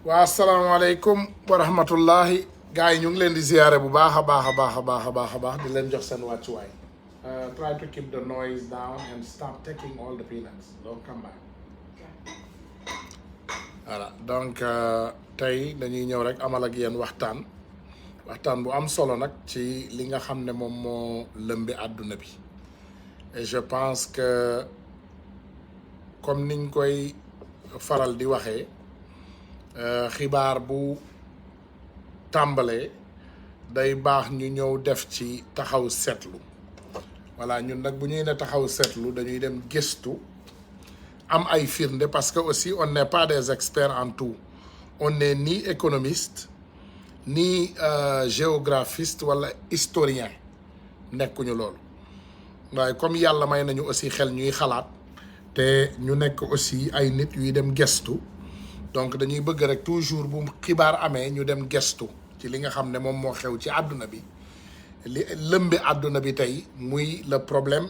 waa asalaamaaleykum wa rahmatullahi gars yi ñu ngi leen di ziyaare bu baax a baax a baax a baax a baax a baax di leen jox seen wàccuwaay. Try to keep the noise down and stop taking all the peanuts. Don't come back. Voilà donc tey dañuy ñëw rek amal ak yéen waxtaan bu am solo nag ci li nga xam ne moom moo lëmbi àdduna bi et je pense que comme niñ koy faral di waxee xibaar bu tàmbalee day baax ñu ñëw def ci taxaw seetlu voilà ñun nag bu ñuy ne taxaw seetlu dañuy dem gëstu am ay firnde parce que aussi on n'est pas des experts en tout on n'est ni économiste ni géographiste wala historien nekkuñu loolu waaye comme yàlla may nañu aussi xel ñuy xalaat te ñu nekk aussi ay nit yuy dem gëstu donc dañuy bëgg rek toujours bu xibaar amee ñu dem gëstu ci li nga xam ne moom moo xew ci àdduna bi li lëmbi àdduna bi tey muy le problème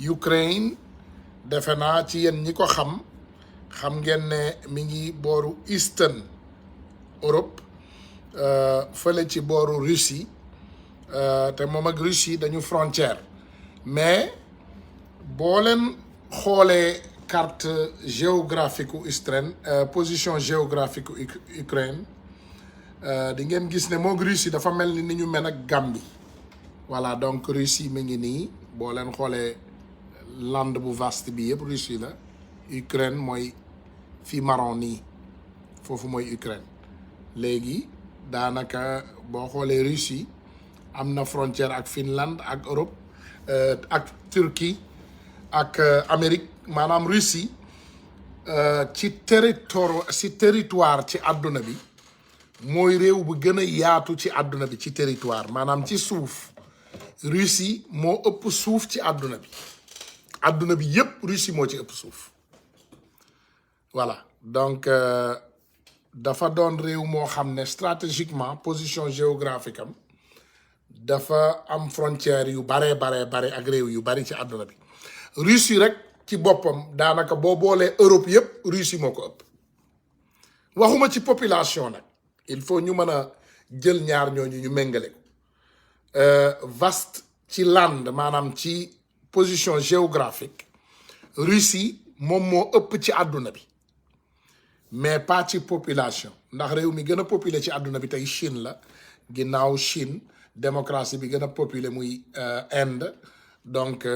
Ukraine defe naa ci yéen ñi ko xam ngeen ne mi ngi booru Eastern Europe fële ci booru Russie te moom ak Russie dañu frontière mais boo leen xoolee carte géographique u Ukraine position géographique Ukraine di ngeen gis ne moog Russie dafa mel ni ñu mel ak Gambie voilà donc Russie mi ngi nii boo leen xoolee land bu vaste bi yëpp Russie la Ukraine mooy fii marron nii foofu mooy Ukraine léegi daanaka boo xoolee Russie am na frontière ak Finlande ak Europe ak Turquie ak Amérique maanaam Russie ci territoire ci àdduna bi mooy réew bu gën a yaatu ci àdduna bi ci territoire maanaam ci suuf Russie moo ëpp suuf ci àdduna bi yépp Russie moo ci ëpp suuf voilà donc dafa doon réew moo xam ne stratégiquement position géographique am dafa am frontière yu bare ak réew yu bari ci àdduna bi Russie rek ci boppam daanaka boo boolee Europe yépp Russie moo ko ëpp waxuma ci population nag il faut ñu mën a jël ñaar ñooñu ñu méngale ko vaste ci land maanaam ci position géographique Russie moom moo ëpp ci àdduna bi mais pas ci population ndax réew mi gën a populé ci àdduna bi tey Chine la ginnaaw Chine démocratie bi gën a populé muy Inde donc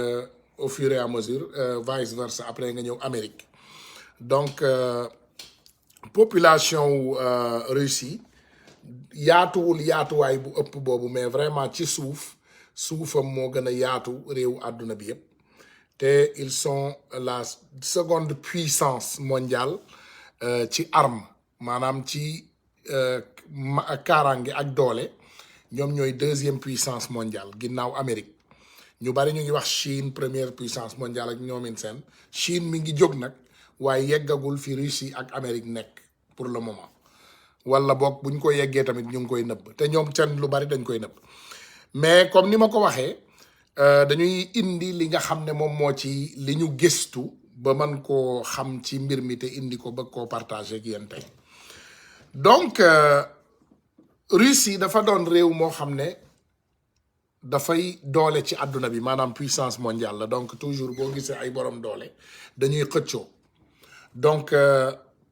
au fur et à mesure vice versa après nga ñëw Amérique donc population wu Russie yaatuwaay bu ëpp boobu mais vraiment ci suufam moo gën a yaatu réewu àdduna bi yépp te ils sont la seconde puissance mondiale ci arme maanaam ci kaaraange ak doole ñoom ñooy deuxième puissance mondiale ginnaaw Amérique ñu bari ñu ngi wax Chine première puissance mondiale ak ñoomin seen Chine mi ngi jóg nag waaye yeggagul fi Russie ak Amérique nekk pour le moment wala boog buñ ko yeggee tamit ñu ngi koy nëbb te ñoom seen lu bari dañ koy nëbb mais comme ni ma ko waxee dañuy indi li nga xam ne moom moo ci li ñu gëstu ba mën koo xam ci mbir mi te indi ko bëgg koo partager ak yéen tey donc Russie dafa doon réew moo xam ne dafay doole ci àdduna bi maanaam puissance mondiale la donc toujours boo gisee ay borom doole dañuy xëccoo donc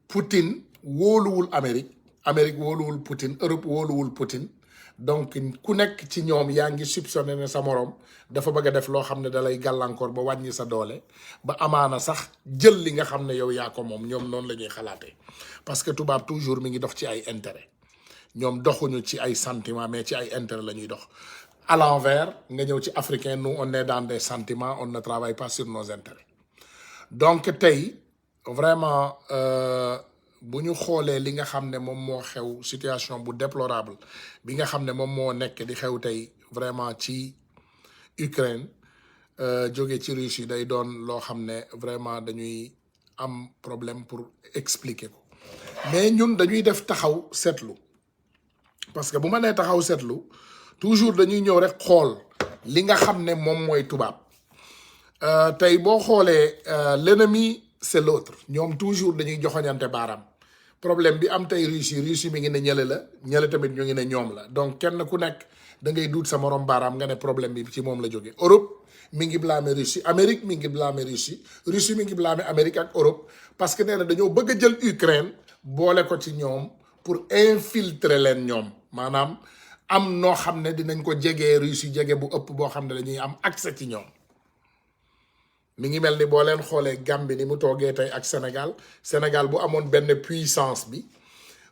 Poutine wóoluwul Amérique wóoluwul Poutine Europe wóoluwul Poutine donc ku nekk ci ñoom yaa ngi soupçonné ne sa morom dafa bëgg a def loo xam ne dalay gàllankoor ba wàññi sa doole ba amaana sax jël li nga xam ne yow yaa ko moom ñoom noonu la ñuy xalaatee parce que tubaab toujours mi ngi dox ci ay intérêt ñoom doxuñu ci ay sentiments mais ci ay intérêt la ñuy dox à l'envers nga ñëw ci africain nous on est dans des sentiments on ne travaille pas sur nos intérêts donc tey vraiment bu ñu xoolee li nga xam ne moom moo xew situation bu déplorable bi nga xam ne moom moo nekk di xew tey vraiment ci Ukraine jóge ci Russie day doon loo xam ne vraiment dañuy am problème pour expliquer ko mais ñun dañuy def taxaw seetlu parce que bu ma nee taxaw seetlu toujours dañuy ñëw rek xool li nga xam ne moom mooy tubaab tey boo xoolee l'ennemi c'est l'autre ñoom toujours dañuy joxoñante baaraam problème bi am tey Russie mi ngi ne ñële la ñële tamit ñu ngi ne ñoom la donc kenn ku nekk da ngay duut sa morom baaraam nga ne problème bi ci moom la jóge Europe mi ngi blâmer Russie Amérique mi ngi blâmer Russie mi ngi blâmer Amérique ak Europe parce que nee na dañoo bëgg a jël Ukraine boole ko ci ñoom pour infiltrer leen ñoom maanaam am noo xam ne dinañ ko jegee Russie jege bu ëpp boo xam ne dañuy am accès ci ñoom mi ngi mel ni boo leen xoolee Gambie ni mu toogee tey ak Sénégal bu amoon benn puissance bi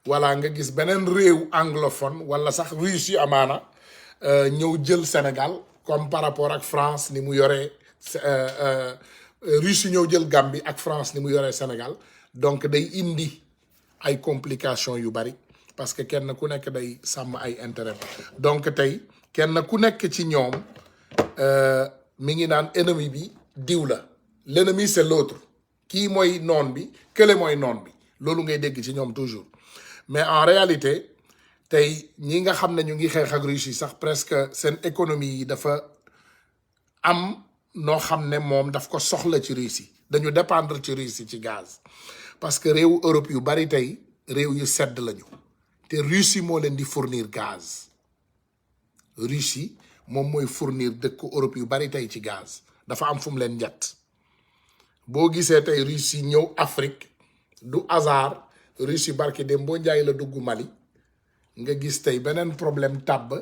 wala nga gis beneen réew anglophone wala sax Russie amaana ñëw jël Sénégal comme par rapport ak France ni mu yoree Russie ñëw jël Gambie ak France ni mu yoree Sénégal donc day indi ay complications yu bari parce que kenn ku nekk day sàmm ay intérêt donc tey kenn ku nekk ci ñoom mi ngi naan ennemi bi diw la l'ennemi c'est l'autre kii mooy noon bi kële mooy noon bi loolu ngay dégg ci ñoom toujours mais en réalité tey ñi nga xam ne ñu ngi xeex ak Russie sax presque seen économie yi dafa am noo xam ne moom daf ko soxla ci Russie dañu dépendre ci Russie ci gaz parce que réewu Europe yu bari tey réew yu sedd lañu te Russie moo leen di fournir gaz Russie moom mooy fournir dëkku Europe yu bari tey ci gaz dafa am fu mu leen njett boo gisee tey Russie ñëw Afrique du hasard Russie barki dem boo njaay la dugg Mali nga gis tey beneen problème tàbb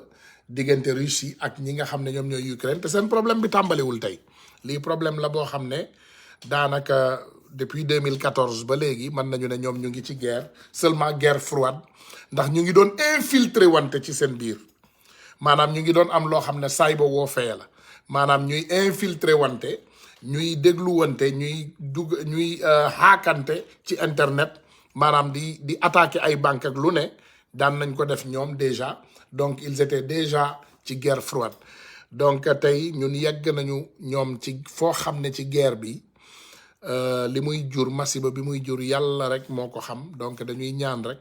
diggante Russie ak ñi nga xam ne ñoom ñooy Ukraine te seen problème bi tàmbaliwul tey lii problème la boo xam ne daanaka depuis 2014 ba léegi mën nañu ne ñoom ñu ngi ci guerre seulement guerre froide ndax ñu ngi doon infiltrer wante ci seen biir maanaam ñu ngi doon am loo xam ne cyber warfare la maanaam ñuy infiltrer wante ñuy déglu wante ñuy haakante ci internet maanaam di attaquer ay banque ak lu ne daan nañ ko def ñoom déjà donc ils étaient déjà ci guerre froide donc tey ñun yegg nañu ñoom ci foo xam ne ci guerre bi li muy jur masiba bi muy jur yàlla rek moo ko xam donc dañuy ñaan rek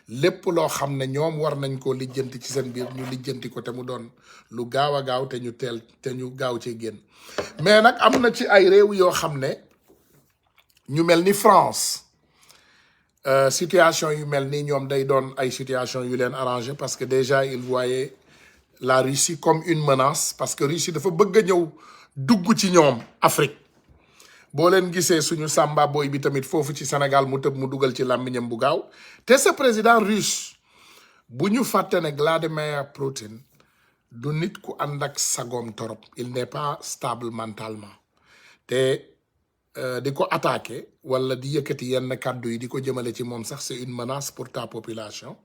lépp loo xam ne ñoom war nañ koo lijjanti ci seen biir ñu lijjanti ko te mu doon lu gaaw a gaaw te ñu gaaw cee génn mais nag am na ci ay réew yoo xam ne ñu mel ni France situation yu mel ni ñoom day doon ay situation yu leen arrangé parce que déjà ils voyaient la Russie comme une menace parce que Russie dafa bëgg a ñëw dugg ci ñoom Afrique boo leen gisee suñu Samba Boy bi tamit foofu ci Sénégal mu tëb mu dugal ci làmmiñam bu gaaw te ce président russe bu ñu fàtte ne Vladimir Poutine du nit ku ànd ak sagoom torop il n'est pas stable mentalement te di ko attaquer wala di yëkkati yenn kàddu yi di ko jëmale ci moom sax c'est une menace pour ta population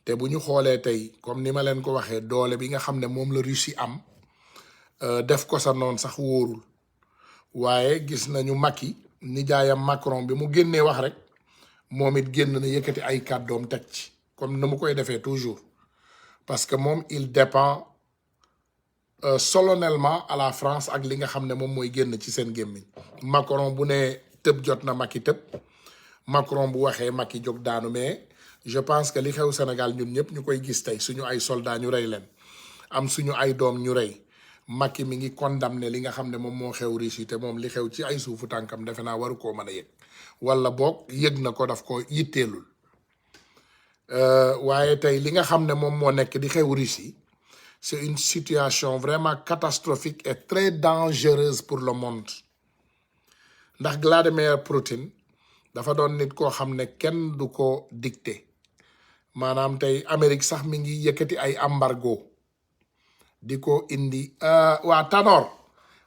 te bu ñu xoolee tey comme ni ma leen ko waxee doole bi nga xam ne moom la Russie am def ko sa noon sax wóorul waaye gis nañu Macky nijaayam Macron bi mu génnee wax rek moom it génn na yëkkati ay kàddoom teg ci comme na mu koy defee toujours parce que moom il dépend solennellement à la France ak li nga xam ne moom mooy génn ci seen gémmiñ Macron bu ne tëb jot na Macky tëb Macron bu waxee Macky jóg daanu mais je pense que li xew Sénégal ñun ñëpp ñu koy gis tey suñu ay soldats ñu rey leen am suñu ay doom ñu rey Macky mi ngi condamné li nga xam ne moom moo xew Russie te moom li xew ci ay suufu tànkam defe naa waru koo mën a yëg wala boog yëg na ko daf ko yitteelul waaye tey li nga xam ne moom moo nekk di xew Russie c'est une situation vraiment catastrophique et très dangereuse pour le monde ndax Vladimir Poutine dafa doon nit koo xam ne kenn du ko dicté maanaam tey Amérique sax mi ngi yëkkati ay embargo di ko indi waa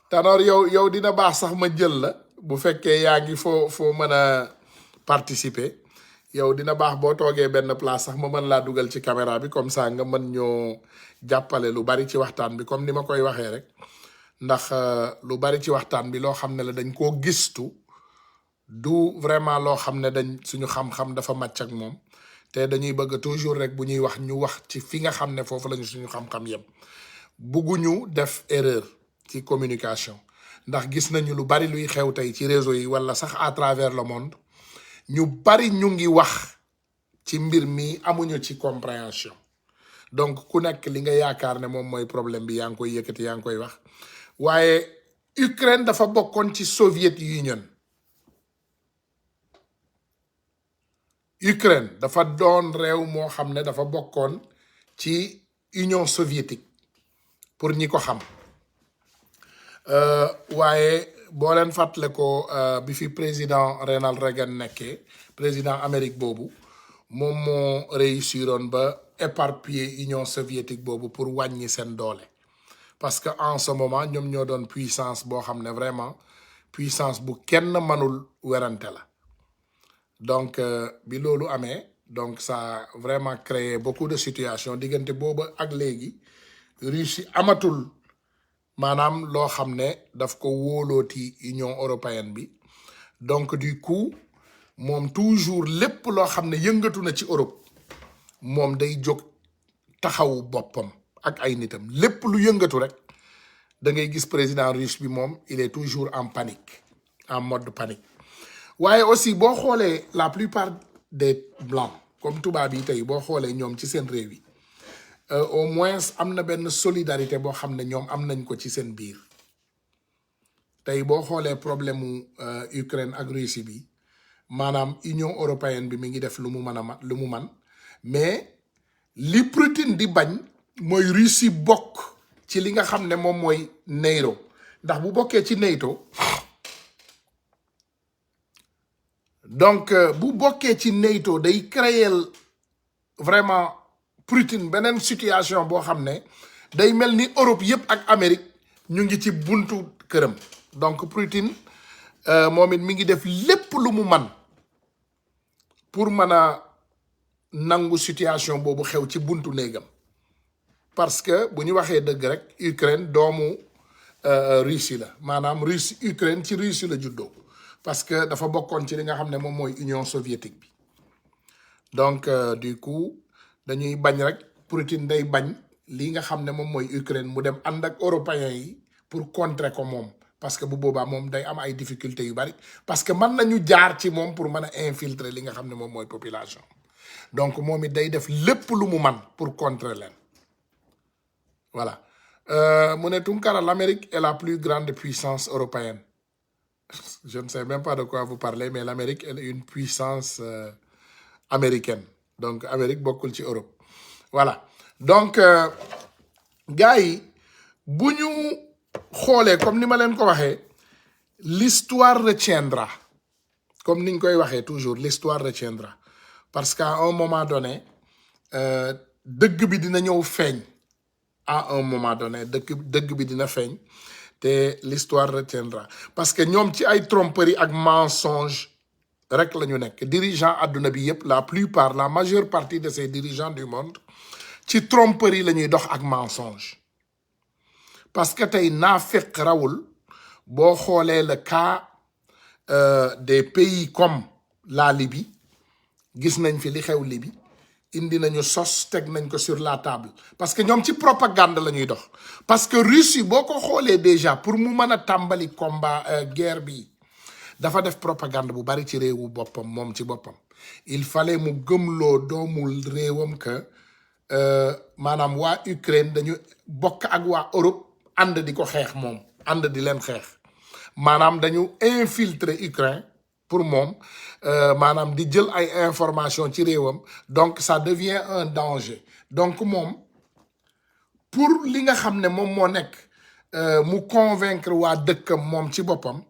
Tanor yow dina baax sax ma jël la bu fekkee yaa ngi foo mën a participer yow dina baax boo toogee benn place sax ma mën laa dugal ci caméra bi comme ça nga mën ñoo jàppale lu bari ci waxtaan bi comme ni ma koy waxee rek ndax lu bari ci waxtaan bi loo xam ne la dañ koo gistu du vraiment loo xam ne dañ suñu xam-xam dafa màcc ak moom te dañuy bëgg toujours rek bu ñuy wax ñu wax ci fi nga xam ne foofu lañu suñu xam-xam yem bugguñu def erreur ci communication ndax gis nañu lu bari luy xew tey ci réseau yi wala sax à travers le monde ñu bari ñu ngi wax ci mbir mi amuñu ci compréhension donc ku nekk li nga yaakaar ne moom mooy problème bi yaa ngi koy yëkkati yaa ngi koy wax waaye Ukraine dafa bokkoon ci Soviet Union Ukraine dafa doon réew moo xam ne dafa bokkoon ci Union soviétique pour ñi ko xam waaye boo leen fàttale ko bi fi président Ronald Reagan nekkee président Amérique boobu moom moo réussiroon ba éparpiller Union soviétique boobu pour wàññi seen doole parce que en ce moment ñoom ñoo doon puissance boo xam ne vraiment puissance bu kenn mënul werante la donc bi loolu amee donc ça a vraiment créé beaucoup de situations diggante boobu ak léegi Russie amatul maanaam loo xam ne daf ko wóolooti Union européenne bi donc du coup moom toujours lépp loo xam ne yëngatu na ci Europe moom day jóg taxawu boppam ak ay nitam lépp lu yëngatu rek da ngay gis président russe bi moom il est toujours en panique en mode panique waaye aussi boo xoolee la plupart des blancs comme tubaab yi tey boo xoolee ñoom ci seen réew yi au moins am na benn solidarité boo xam ne ñoom am nañ ko ci seen biir tey boo xoolee problème mu Ukraine ak Russie bi maanaam Union européenne bi mi ngi def lu mu mën a lu mu man mais li Poutine di bañ mooy Russie bokk ci li nga xam ne moom mooy NATO ndax bu bokkee ci NATO donc bu bokkee ci NATO day créer vraiment Poutine beneen situation boo xam ne day mel ni Europe yëpp ak Amérique ñu ngi ci buntu këram donc Poutine moom it mi ngi def lépp lu mu man pour mën a nangu situation boobu xew ci buntu néegam parce que bu ñu waxee dëgg rek Ukraine doomu Russie la maanaam Russie Ukraine ci Russie la juddoo parce que dafa bokkoon ci li nga xam ne moom mooy Union soviétique bi donc du coup dañuy bañ rek Poutine day bañ li nga xam ne moom mooy Ukraine mu dem ànd ak européens yi pour contrer ko moom parce que bu boobaa moom day am ay difficultés yu bari parce que mën nañu jaar ci moom pour mën a infiltrer li nga xam ne moom mooy population donc moom it day def lépp lu mu man pour contrer leen voilà mu ne Tunkara l'Amérique est la plus grande puissance européenne je ne sais même pas de quoi vous parlez mais l'Amérique est une puissance américaine donc Amérique bokkul ci Europe voilà donc gars yi bu ñu xoolee comme ni ma leen ko waxee l'histoire retiendra comme niñ koy waxee toujours l'histoire retiendra parce qu'à un moment donné dëgg bi dina ñëw feeñ à un moment donné dëgg bi dina feeñ te l'histoire retiendra parce que ñoom ci ay tromperie ak mensonge rek la ñu nekk dirigeant àdduna bi yëpp la plupart la majeure partie de ces dirigeants du monde ci tromperie la ñuy dox ak mensonge parce que tey naafeq rawul boo xoolee le cas des pays comme la Libye gis nañ fi li xew Libye indi nañu sos teg nañ ko sur la table parce que ñoom ci propagande la ñuy dox parce que Russie boo ko xoolee déjà pour mu mën a tàmbali combat guerre bi dafa def propagande bu bari ci réewu boppam moom ci boppam il fallait mu gëmloo doomul réewam que maanaam waa Ukraine dañu bokk ak waa Europe ànd di ko xeex moom ànd di leen xeex maanaam dañu infiltrer Ukraine pour moom maanaam di jël ay information ci réewam donc ça devient un danger donc moom pour li nga xam ne moom moo nekk mu convaincre waa dëkkam moom ci boppam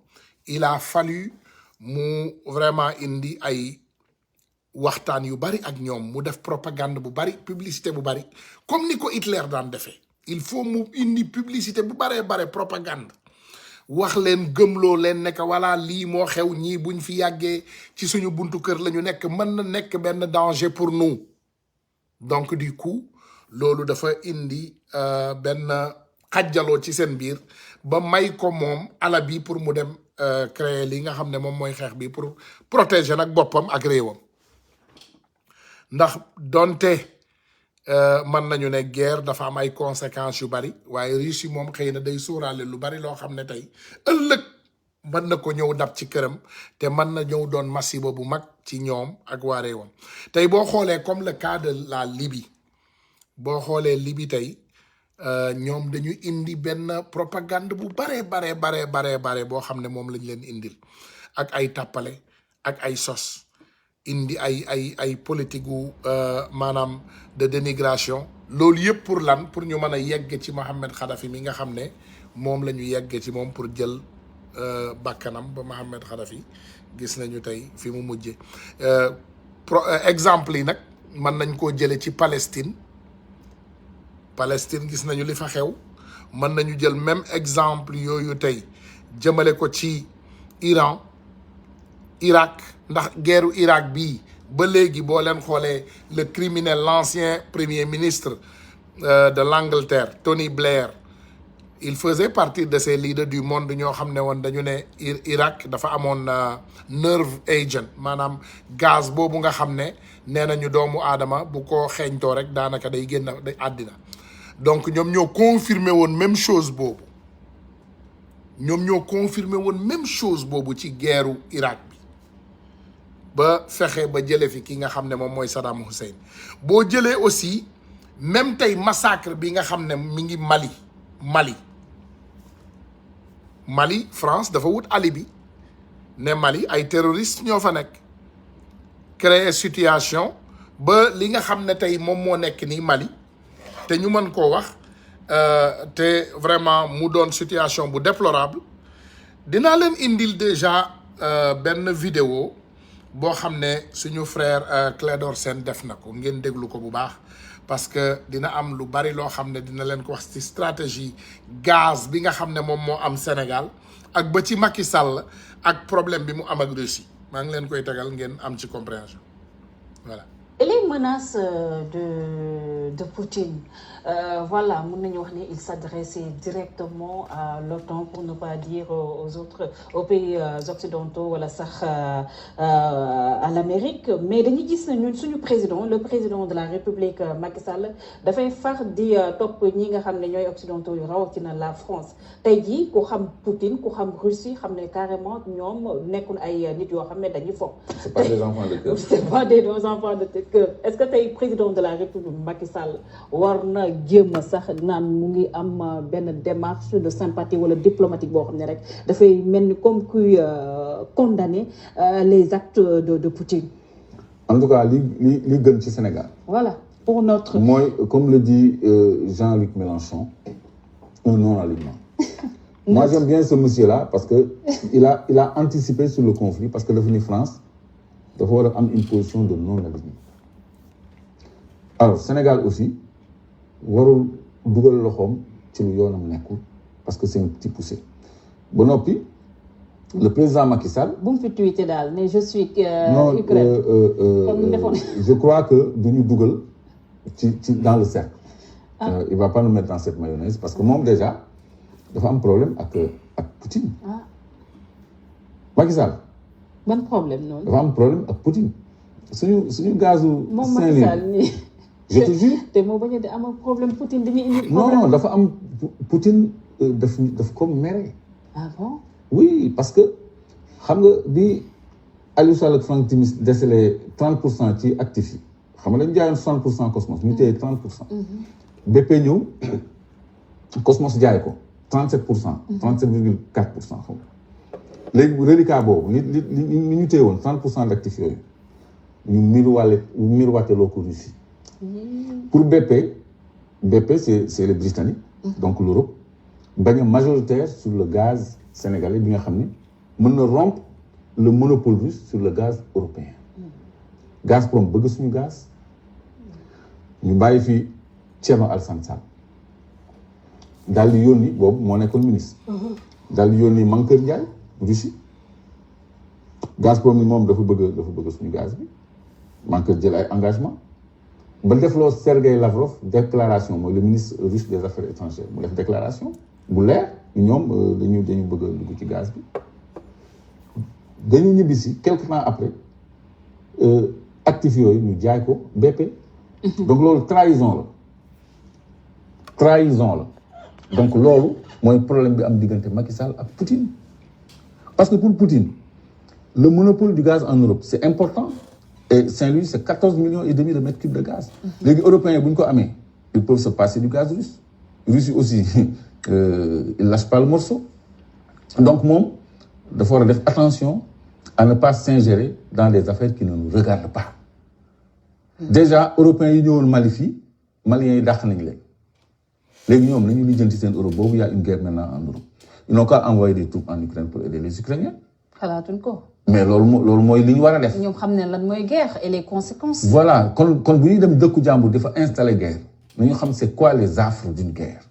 il a fallu mu vraiment indi ay waxtaan yu bari ak ñoom mu def propagande bu bari publicité bu bari comme ni ko Hitler daan defee il faut mu indi publicité bu baree bare propagande wax leen gëmloo leen nekk wala lii moo xew ñii buñ fi yàggee ci suñu buntu kër la ñu nekk mën na nekk benn danger pour nous donc du coup loolu dafa indi benn xajjaloo ci seen biir ba may ko moom ala bi pour mu dem créer li nga xam ne moom mooy xeex bi pour protéger nag boppam ak réewam ndax donte mën nañu ne guerre dafa am ay conséquences yu bari waaye Russie moom xëy na day sóoraale lu bari loo xam ne tey ëllëg mën na ko ñëw dab ci këram te mën na ñëw doon masiba bu mag ci ñoom ak waa réewam tey boo xoolee comme le cas de la Libye boo xoolee Libye tey ñoom dañu indi benn propagande bu bare boo xam ne moom lañ leen indil ak ay tàppale ak ay sos indi ay politique gu maanaam de dénigration loolu yëpp pour lan pour ñu mën a yegg ci Mohamed Kadhafi mi nga xam ne moom la ñu yegg ci moom pour jël bakkanam ba Mohamed Kadhafi gis nañu tey fi mu mujje exemple yi nag mën nañ koo jële ci Palestine gis nañu li fa xew mën nañu jël même exemple yooyu tey jëmale ko ci Iran Irak ndax guerru Irak bii ba léegi boo leen xoolee le criminel l'ancien premier ministre de l'Angleterre Tony Blair il faisait partie de ces leaders du monde ñoo xam ne woon dañu ne Irak dafa amoon nerve agent maanaam gaz boobu nga xam ne nee nañu doomu aadama bu ko xeeñtoo rek daanaka day génn day àddina donc ñoom ñoo confirmé woon même chose boobu ci guerru Irak bi ba fexe ba jële fi ki nga xam ne moom mooy Saddam Hussein boo jëlee aussi même tey massacre bi nga xam ne mi ngi Mali France dafa wut alibi ne Mali ay terroristes ñoo fa nekk créer situation ba li nga xam ne tey moom moo nekk nii Mali te ñu mën koo wax te vraiment mu doon situation bu déplorable dinaa leen indil déjà benn vidéo boo xam ne suñu frère Clédor Sène def na ko ngeen déglu ko bu baax parce que dina am lu bari loo xam ne dina leen ko wax ci stratégie gaz bi nga xam ne moom moo am Sénégal ak ba ci Macky Sall ak problème bi mu am ak Russie maa ngi leen koy tegal ngeen am ci compréhension voilà. Et les menaces de Poutine, voilà, il s'adressait directement à l'OTAN pour ne pas dire aux pays occidentaux, voilà, à l'Amérique. Mais dañuy gis ne ñun suñu président, le président de la République Macky Sall, dafay far di topp ñi nga xam ne ñooy occidentaux yu rawatina la France. Tey jii ku xam Poutine, ku xam Russie, xam ne carrément ñoom nekkul ay nit yoo xam ne dañuy fo. C'est pas des enfants de cœur. C'est pas des enfants de cœur. Est-ce que tey président de la République Macky Sall war na jéem a sax naan mu ngi am benn démarche de sympathie wala diplomatique boo xam ne rek dafay mel ni comme kuy condamner les actes de Poutine. En tout cas li gën ci Sénégal. Voilà pour notre. mooy comme le dit Jean-Luc Mélenchon un non-alignement. Moi j'aime bien ce monsieur-là parce que il a anticipé sur le conflit parce que dafa ni France dafa war a am une position de non-alignement. Alors Sénégal aussi warul dugal loxoom ci lu yoonam nekkul parce que c'est un petit poussé ba noppi le président Macky Sall. bu mu fi tweeté daal ne je suis. non Ukraine. Je crois que duñu dugal ci dans le cercle. Il va pas nous mettre dans cette mayonnaise parce que moom déjà dafa am problème ak Poutine. Macky Sall. ban problème noonu. dafa am problème ak Poutine suñu gazu. moom Macky Sall nii. Je te jure. te moo bañ a am problème Poutine dañuy indi problème. non dafa am Poutine daf ko mere. Ah bon. Oui parce que xam nga bi Aliou Sall ak Franck Timis décelé 30% ci actifs yi xam nga dañu jaayoon 60% Cosmos ñu téye 30%. BP ñëw Cosmos jaay ko 37%. 37,4% xam nga léegi reliquat boobu li ñu téye woon 30% d'actifs yooyu ñu miroiteloo ko Russie. Pour BP c'est les Britanniques. Donc l'Europe bañ a majoritaire sur le gaz sénégalais bi nga xam ni mën na rompre le monopole russe sur le gaz européen. Gazprom bëgg suñu gaz ñu bàyyi fi Thierno Alassane Sall daal di yónni boobu moo nekkoon ministre. daal di yónni Mankeur Ndiaye Russie Gazprom ni moom dafa bëgg suñu gaz bi Mankeur jël ay engagement ba defloo Sergei Lavrov déclaration mooy le ministre russe des affaires étrangères mu def déclaration bu leer ñoom dañu bëgg a dugg ci gaz bi dañu ñibbisi quelque temps après actifs yooyu ñu jaay ko BP. donc loolu trahison la donc loolu mooy problème bi am diggante Macky Sall ak Poutine parce que pour Poutine le monopole du gaz en Europe c'est important. Et Saint-Louis, c'est 14 millions et demi de mètres cubes de gaz. Les Européens, ils peuvent se passer du gaz russe. Russie aussi, ils ne lâchent pas le morceau. Donc, il faut faire attention à ne pas s'ingérer dans des affaires qui ne nous regardent pas. Déjà européens yi ñëwoon Mali fii maliens yi dàq nañ leen léegi ñoom nañu lijjanti seen Europe boobu y a une guerre maintenant en Europe ils n'ont qu'à envoyer des troupes en Ukraine pour aider les Ukrainiens. xalaatuñ ko. mais loolu mooy li ñu war a def. ñoom xam ne lan mooy guerre et les conséquences. voilà kon bu ñuy dem dëkku jàmbur dafa installer guerre nañu xam c'est quoi les affres d'une guerre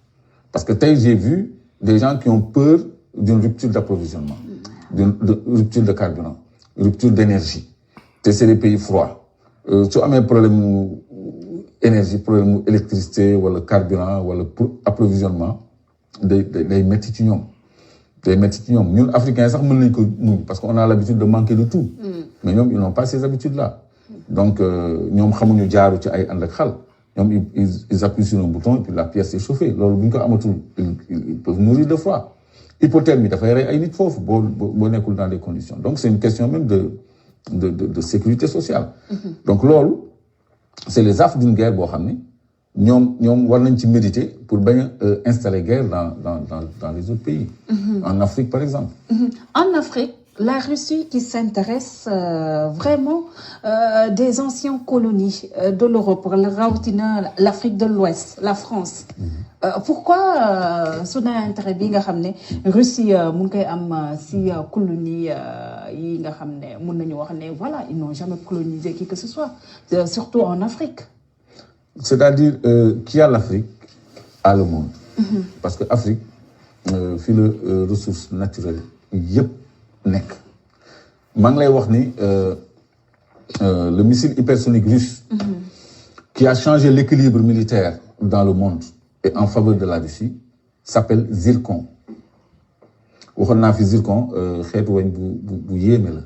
parce que tey j'ai vu des gens qui ont peur d'une rupture d'approvisionnement d'une rupture de carburant rupture d'énergie te c'est des pays froids su amee problème mu énergie problème mu électricité wala carburant wala pour approvisionnement day métti ci ñoom day métti ci ñoom ñun africains sax mën nañ ko muñ parce que on a l'habitude de manquer de tout mais ñoom ils n'ont pas ces habitudes là donc ñoom xamuñu jaaru ci ay ànd ak xal ñoom ils appuient sur un bouton et puis la pièce est chauffée loolu bu ñu ko amatul ils peuvent mourir de froid hypothermie dafay rey ay nit foofu boo nekkul dans des conditions donc c'est une question même de sécurité sociale donc loolu c'est les affres d'une guerre boo xam ne ñoom war nañ ci méditer pour bañ a installer guerre dans les autres pays en Afrique par exemple en Afrique la Russie qui s'intéresse vraiment des anciennes colonies de l'Europe rawatina l'Afrique de l'Ouest la France pourquoi su na intérêt bi nga xam ne Russie mu ngi koy am si colonie yi nga xam ne mun nañu wax ne voilà ils n'ont jamais colonisé qui que ce soit surtout en Afrique c'est-à-dire qui a l'Afrique a le monde parce que Afrique fii la ressources naturelles yëpp nekk maa ngi lay wax ni le missile hypersonique russe qui a changé l'équilibre militaire dans le monde et en faveur de la Russie s'appelle Zircon waxoon naa fi Zircon xeetu weñ bu yéeme la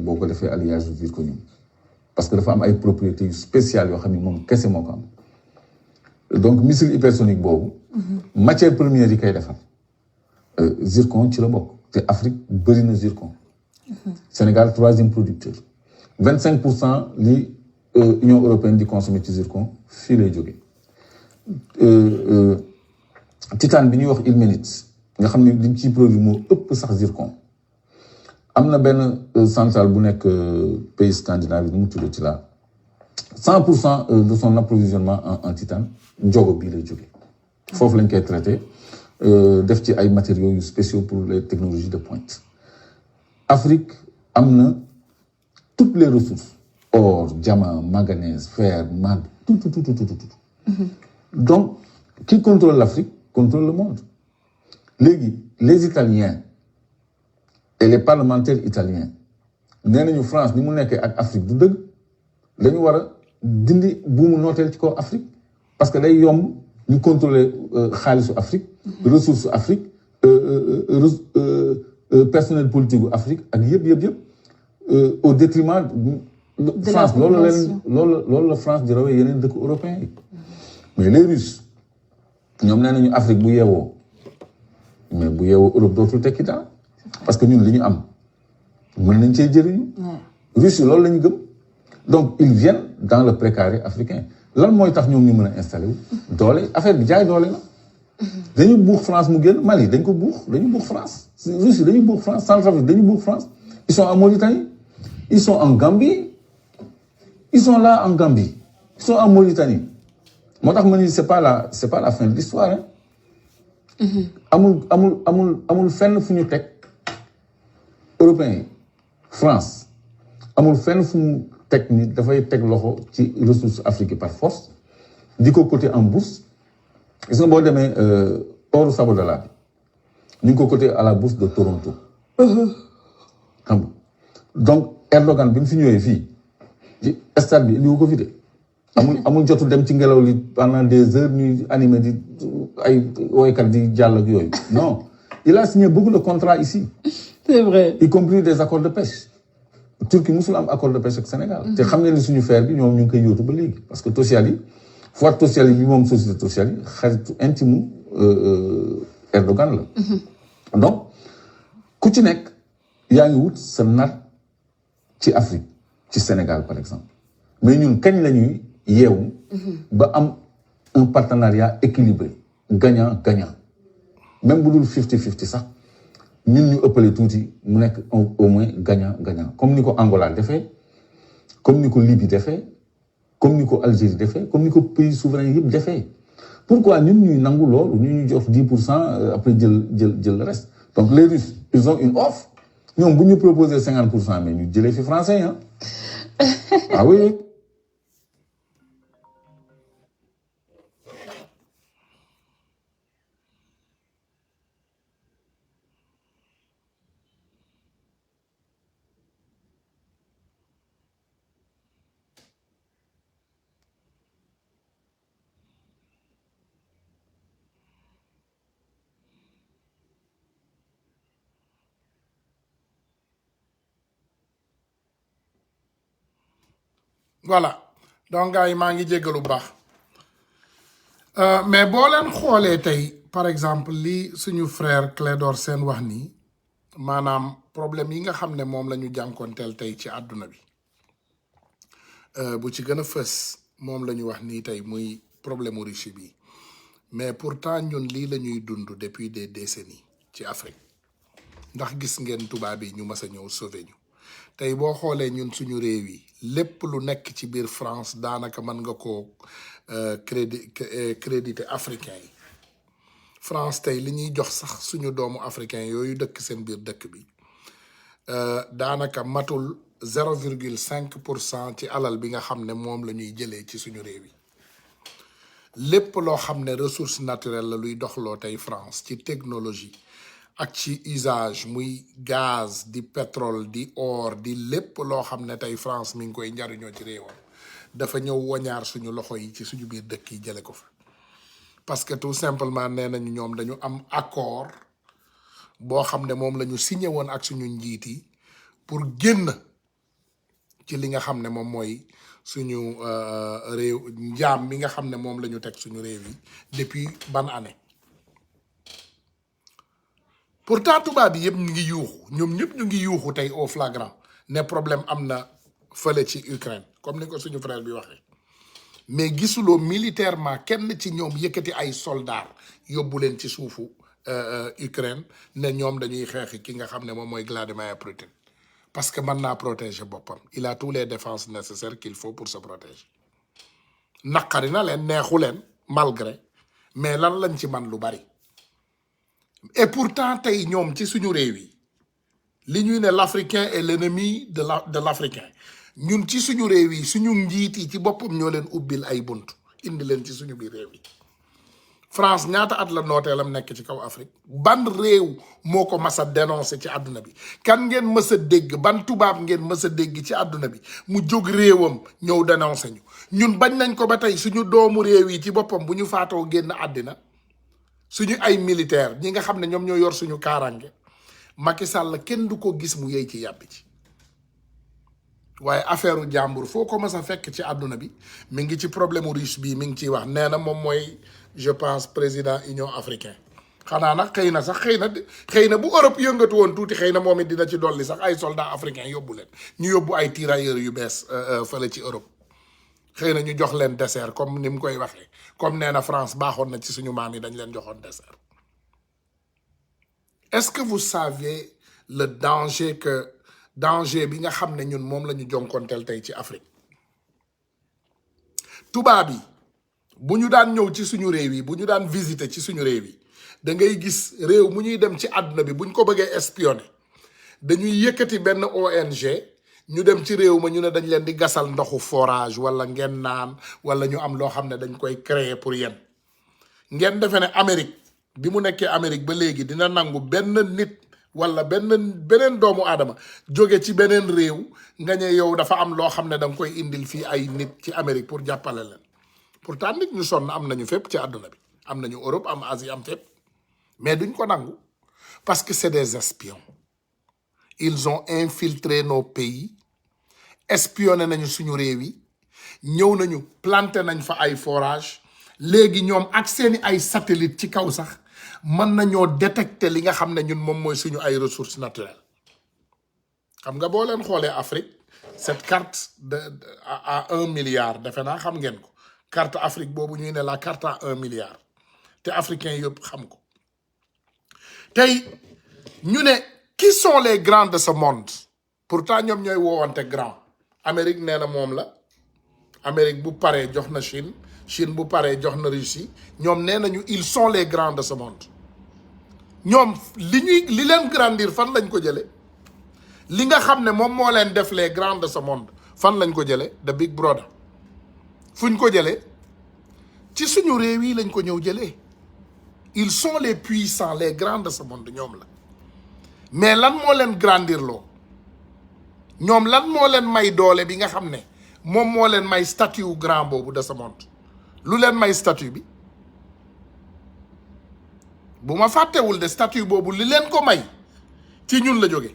boo ko defee alliage zirconium parce que dafa am ay propriétés spéciales yoo xam ne moom kese moo ko am donc missile hypersonique boobu matière première yi koy defar zircon ci la bokk te Afrique bëri na zircon Sénégal 3e producteur 25% li Union européenne di consommer ci zircon fii lay jógee titane bi ñuy wax ilménite nga xam ne liñ ciy produit moo ëpp sax zircon am na benn centrale bu nekk pays scandinave nu mu tudd ci la 100% de son approvisionnement en titane njogo bii lay jógee foofu lañ koy traité def ci ay matériaux yu spéciaux pour les technologies de pointe Afrique am na toutes les ressources or diamant manganèse fer marbre tout donc qui contrôle l'Afrique contrôle le monde léegi les Italiens et les parlementaires italiens nee nañu France ni mu nekkee ak Afrique du dëgg dañu war a dindi buumu nooteel ci kaw Afrique parce que day yomb ñu contrôler xaalisu Afrique ressources Afrique personnel politique bu Afrique ak yëpp au détriment de France loolu la France di rawee yeneen dëkk européens yi mais les Russes ñoom nee nañu Afrique bu yeewoo mais bu yeewoo Europe dootul tekki dara parce que ñun li ñu am mën nañ cee jëriñu Russie loolu la ñu gëm donc ils viennent dans le précaré africain lan mooy tax ñoom ñu mën a installé wu doole affaire bi jaay doole la dañu buux France mu génn Mali dañu buux France Russie dañu buux France Centrafrique dañu buux France ils sont en Mauritanie ils sont en Gambie ils sont là en Gambie ils sont en Mauritanie moo tax ma ni c'est pas la fin de l'histoire amul fenn fu ñu teg européens yi France amul fenn fu mu teg ni dafay teg loxo ci ressources Afrique par force di ko coté en bourse gis nga boo demee oru Sabodala bi ñu ngi ko coté à la bourse de Toronto xam nga donc Erdogan bi mu fi ñëwee fii ci stade bi indi ko fi de amul jotu dem ci ngelaw li pendant des heures ñuy animé di ay woykat di jàll ak yooyu non il a signé beaucoup de contrats ici c'est vrai y compris des accords de pêche Turquie musul am accord de pêche ak Sénégal te xam ngeen ni suñu fer bi ñoom ñu ngi koy yóotu ba léegi parce que Tosyali Fuat Tosyali bi moom société Tosyali xaritu intime Erdogan la donc ku ci nekk yaa ngi wut sa nar ci Afrique ci Sénégal par exemple mais ñun kañ la ñuy yeewu ba am un partenariat équilibré gagnant même bu dul 50-50 sax ñun ñu ëppale tuuti mu nekk au moins gagnant comme ni ko Angola defee comme ni ko Libye defee comme ni ko Algérie defee comme ni ko pays souverain yëpp defee pourquoi ñun ñuy nangu loolu ñu jox 10% après jël le reste donc les Russes ils ont une offre ñoom bu ñu proposer 50% mais ñu jëlee fi français hein ah oui. voilà donc gars yi maa ngi jéggalu bu baax mais boo leen xoolee tey par exemple li suñu frère Clédor Sène wax nii maanaam problème yi nga xam ne moom la ñu jànkoonteel tey ci àdduna bi bu ci gën a fës moom la ñu wax nii tey muy problème u Russie bi mais pourtant ñun lii la ñuy dund depuis des décennies ci Afrique ndax gis ngeen tubaab yi ñu mas a ñëw sauver ñu tey boo xoolee ñun suñu réew yi lépp lu nekk ci biir France daanaka mën nga koo crédité africain yi France tey li ñuy jox sax suñu doomu africain yooyu dëkk seen biir dëkk bi daanaka matul 0,5% ci alal bi nga xam ne moom la ñuy jëlee ci suñu réew yi lépp loo xam ne ressource naturelle la luy doxloo tey France ci technologie ak ci usage muy gaz di pétrole di or di lépp loo xam ne tey France mi ngi koy njariñoo ci réewam dafa ñëw wañaar suñu loxo yi ci suñu biir dëkk yi jële ko fa parce que tout simplement nee nañu ñoom dañu am accord boo xam ne moom la ñu signé woon ak suñu njiit yi pour génn ci li nga xam ne moom mooy suñu réew njaam mi nga xam ne moom la ñu teg suñu réew yi depuis ban année pourtant tubaab bi yëpp ñu ngi yuuxu ñoom ñëpp ñu ngi yuuxu tey au flagrant ne problème am na fële ci Ukraine comme ni ko suñu frère bi waxee mais gisuloo militairement kenn ci ñoom yëkkati ay soldats yóbbu leen ci suufu Ukraine ne ñoom dañuy xeexi ki nga xam ne moom mooy Vladimir Poutine parce que mën naa protéger boppam il a tous les défenses nécessaires qu'il faut pour se protéger naqari na leen neexu leen malgré mais lan lañ ci man lu bari et pourtant tey ñoom ci suñu réew yi li ñuy ne l'Africain est l'ennemi de l'Africain ñun ci suñu réew yi suñu njiit yi ci boppam ñoo leen ubbil ay bunt indi leen ci suñu biir réew yi France ñaata at la nooteelam nekk ci kaw Afrique ban réew moo ko mas a dénoncé ci àdduna bi kan ngeen mës a dégg ban tubaab ngeen mës a dégg ci àdduna bi mu jóg réewam ñëw dénoncé ñu ñun bañ nañ ko ba tey suñu doomu réew yi ci boppam bu ñu faatoo génn àddina suñu ay militaire ñi nga xam ne ñoom ñoo yor suñu kaaraange Macky Sall kenn du ko gis mu yey ci yàbbi ci waaye affaire u jàmbur foo ko mas a fekk ci àdduna bi mi ngi ci problème u russe bii mi ngi ciy wax nee na moom mooy je pense président Union africain xanaa nag xëy na bu Europe yëngatu woon tuuti xëy na moom it dina ci dolli sax ay soldats africains yóbbu leen ñu yóbbu ay tirailleurs yu bees fële ci Europe xëy na ñu jox leen dessert comme ni mu koy waxee comme nee na France baaxoon na ci suñu maam yi dañ leen joxoon dessert. Est-ce que vous saviez le danger bi nga xam ne ñun moom la ñu jonkonteel tey ci Afrique tubaab yi bu ñu daan ñëw ci suñu réew yi bu ñu daan visiter ci suñu réew yi da ngay gis réew mu ñuy dem ci àdduna bi bu ñu ko bëggee espionner dañuy yëkkati benn ONG ñu dem ci réew ma ñu ne dañ leen di gasal ndoxu forage wala ngeen naan wala ñu am loo xam ne dañ koy créer pour yéen ngeen defe ne Amérique bi mu nekkee Amérique ba léegi dina nangu benn nit wala beneen doomu aadama jóge ci beneen réew nga ne yow dafa am loo xam ne da nga koy indil fii ay nit ci Amérique pour jàppale leen pourtant nit ñu sonn am nañu fépp ci àdduna bi am nañu Europe am Asie am fépp mais duñ ko nangu parce que c'est des espions ils ont infiltré nos pays espionné nañu suñu réew yi ñëw nañu planté nañ fa ay forage léegi ñoom ak seeni ay satellite ci kaw sax mën nañoo détecter li nga xam ne ñun moom mooy suñu ay ressources naturelles xam nga boo leen xoolee Afrique cette carte à 1 milliard defe naa xam ngeen ko carte Afrique boobu ñuy ne la carte à 1 milliard te africain yëpp xam ko tey ñu ne qui sont les grands de ce monde pourtant ñoom ñooy woowante grand Amérique nee na moom la Amérique bu paree jox na Chine Chine bu paree jox na Russie ñoom nee nañu ils sont les grands de ce monde ñoom li leen grandir fan lañ ko jële li nga xam ne moom moo leen def les grands de ce monde fan lañ ko jële the big brother fuñ ko jëlee ci suñu réew yi lañ ko ñëw jëlee ils sont les puissants les grands de ce monde ñoom la mais lan moo leen grandir loo ñoom lan moo leen may doole bi nga xam ne moom moo leen may statut wu grand boobu de ce monde lu leen may statut bi bu ma fàttewul de statut boobu li leen ko may ci ñun la jóge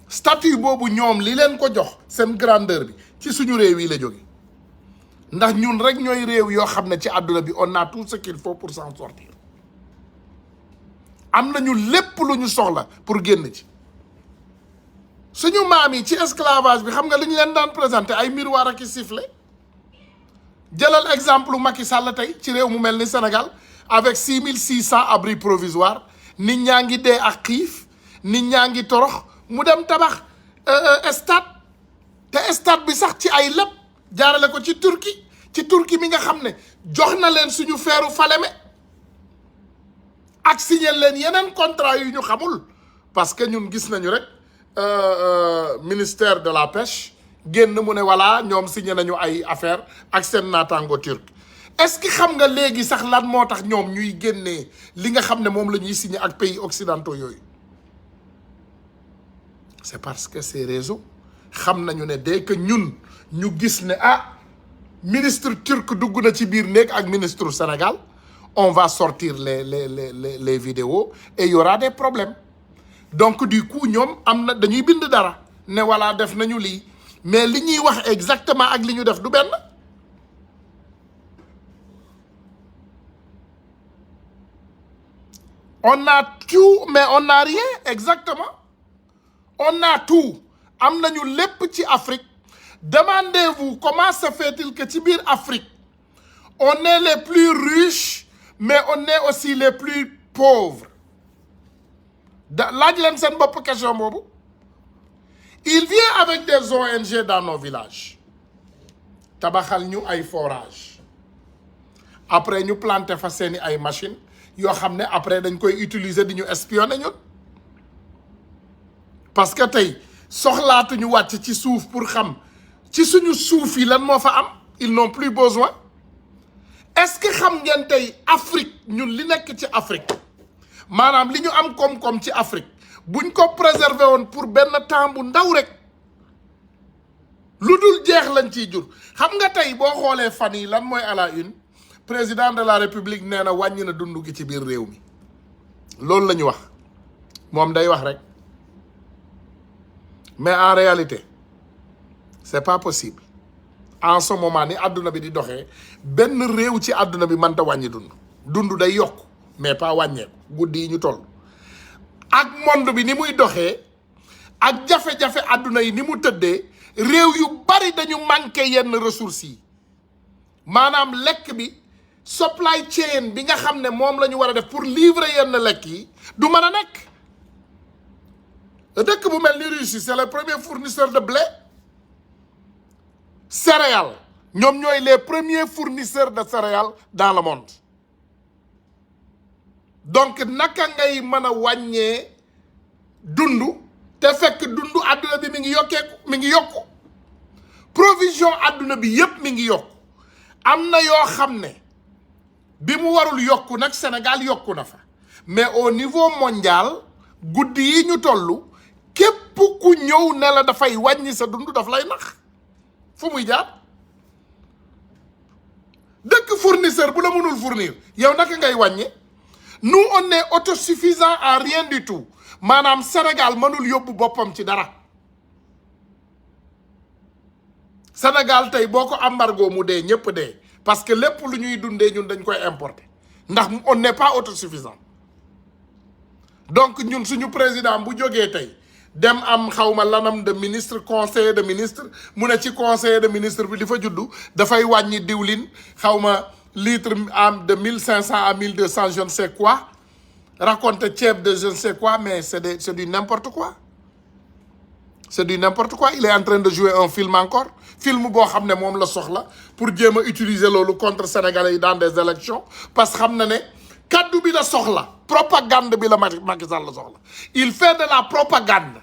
statut boobu ñoom li leen ko jox seen grandeur bi ci suñu réew yi la jóge ndax ñun rek ñooy réew yoo xam ne ci àdduna bi on a tout ce qu'il faut pour s'en sortir am nañu lépp lu ñu soxla pour génn ci suñu maam yi ci esclavage bi xam nga li ñu leen daan présenté ay miroir ak i sifflet jëlal exemple Macky Sall tey ci réew mu mel ni Sénégal avec 6600 abris provisoires nit ñaa ngi dee ak xiif nit ñaa ngi torox mu dem tabax stade te stade bi sax ci ay lépp jaarale ko ci Turquie mi nga xam ne jox na leen suñu feeru Falémé ak signé leen yeneen contrat yu ñu xamul parce que ñun gis nañu rek ministère de la pêche génn mu ne voilà ñoom signé nañu ay affaire ak seen naataango turc est-ce que xam nga léegi sax lan moo tax ñoom ñuy génnee li nga xam ne moom la ñuy signé ak pays occidentaux yooyu c'est parce que ces réseaux xam nañu ne dès que ñun ñu gis ne ministre turc dugg na ci biir néeg ak ministre Sénégal on va sortir les vidéos et il y aura des problèmes donc du coup ñoom am na dañuy bind dara ne voilà def nañu lii mais li ñuy wax exactement ak li ñu def du benn on a tout mais on n'a rien exactement on a tout am nañu lépp ci Afrique demandez-vous comment se fait-il que ci biir Afrique on est les plus riches mais on est aussi les plus pauvres laaj leen seen bopp question boobu il vient avec des ONG dans nos villages tabaxal ñu ay forage après ñu planter fa seeni ay machine yoo xam ne après dañ koy utiliser di ñu espionner ñun parce que tey soxlaatuñu wàcc ci suuf pour xam ci suñu suuf yi lan moo fa am ils n'ont plus besoin est-ce que xam ngeen tey Afrique ñun li nekk ci Afrique maanaam li ñu am koom-koom ci Afrique buñ ko préserver woon pour benn temps bu ndaw rek lu dul jeex lañ ciy jur xam nga tey boo xoolee fan yi lan mooy à la une président de la République nee na wàññi na dund gi ci biir réew mi loolu la ñu wax moom day wax rek mais en réalité c'est pas possible en ce moment ni àdduna bi di doxee benn réew ci àdduna bi mënta wàññi dund day yokk mais pas wàññeeku guddi yi ñu toll ak monde bi ni muy doxee ak jafe-jafe àdduna yi ni mu tëddee réew yu bari dañu manqué yenn ressources yi maanaam lekk bi supply chain bi nga xam ne moom la ñu war a def pour livrer yenn lekk yi du mën a nekk dëkk bu mel ni Russie c'est le premier fournisseur de blé céréales ñoom ñooy les premiers fournisseurs de céréales dans le monde donc naka ngay mën a wàññee dund te fekk dund àdduna bi mi ngi yokku provision àdduna bi yépp mi ngi yokku am na yoo xam ne bi mu warul yokku nag Sénégal yokku na fa mais au niveau mondial guddi yi ñu tollu képp ku ñëw ne la dafay wàññi sa dund daf lay nax fu muy jaar dëkk fournisseur bu la mënul fournir yow naka ngay wàññi nous on est autosuffisant en rien du tout maanaam Sénégal mënul yóbbu boppam ci dara Sénégal tey boo ko embargo mu dee ñépp dee parce que lépp lu ñuy dundee ñun dañ koy importer ndax on n'est pas autosuffisant donc ñun suñu président bu jógee tey dem am xawma lanam de ministre conseiller de ministre mu ne ci conseiller de ministre bi li fa juddu dafay wàññi diwlin xawma litre am de 1500 à 1200 je ne sais quoi raconter ceeb de je ne sais quoi, mais c'est du n'importe quoi. C'est du n'importe quoi. Il est en train de jouer un film encore. Film boo xam ne moom la soxla pour jéem a utiliser loolu contre Sénégalais yi dans des élections parce que xam na ne kaddu bi la soxla propagande bi la Macky Sall la soxla. Il fait de la propagande.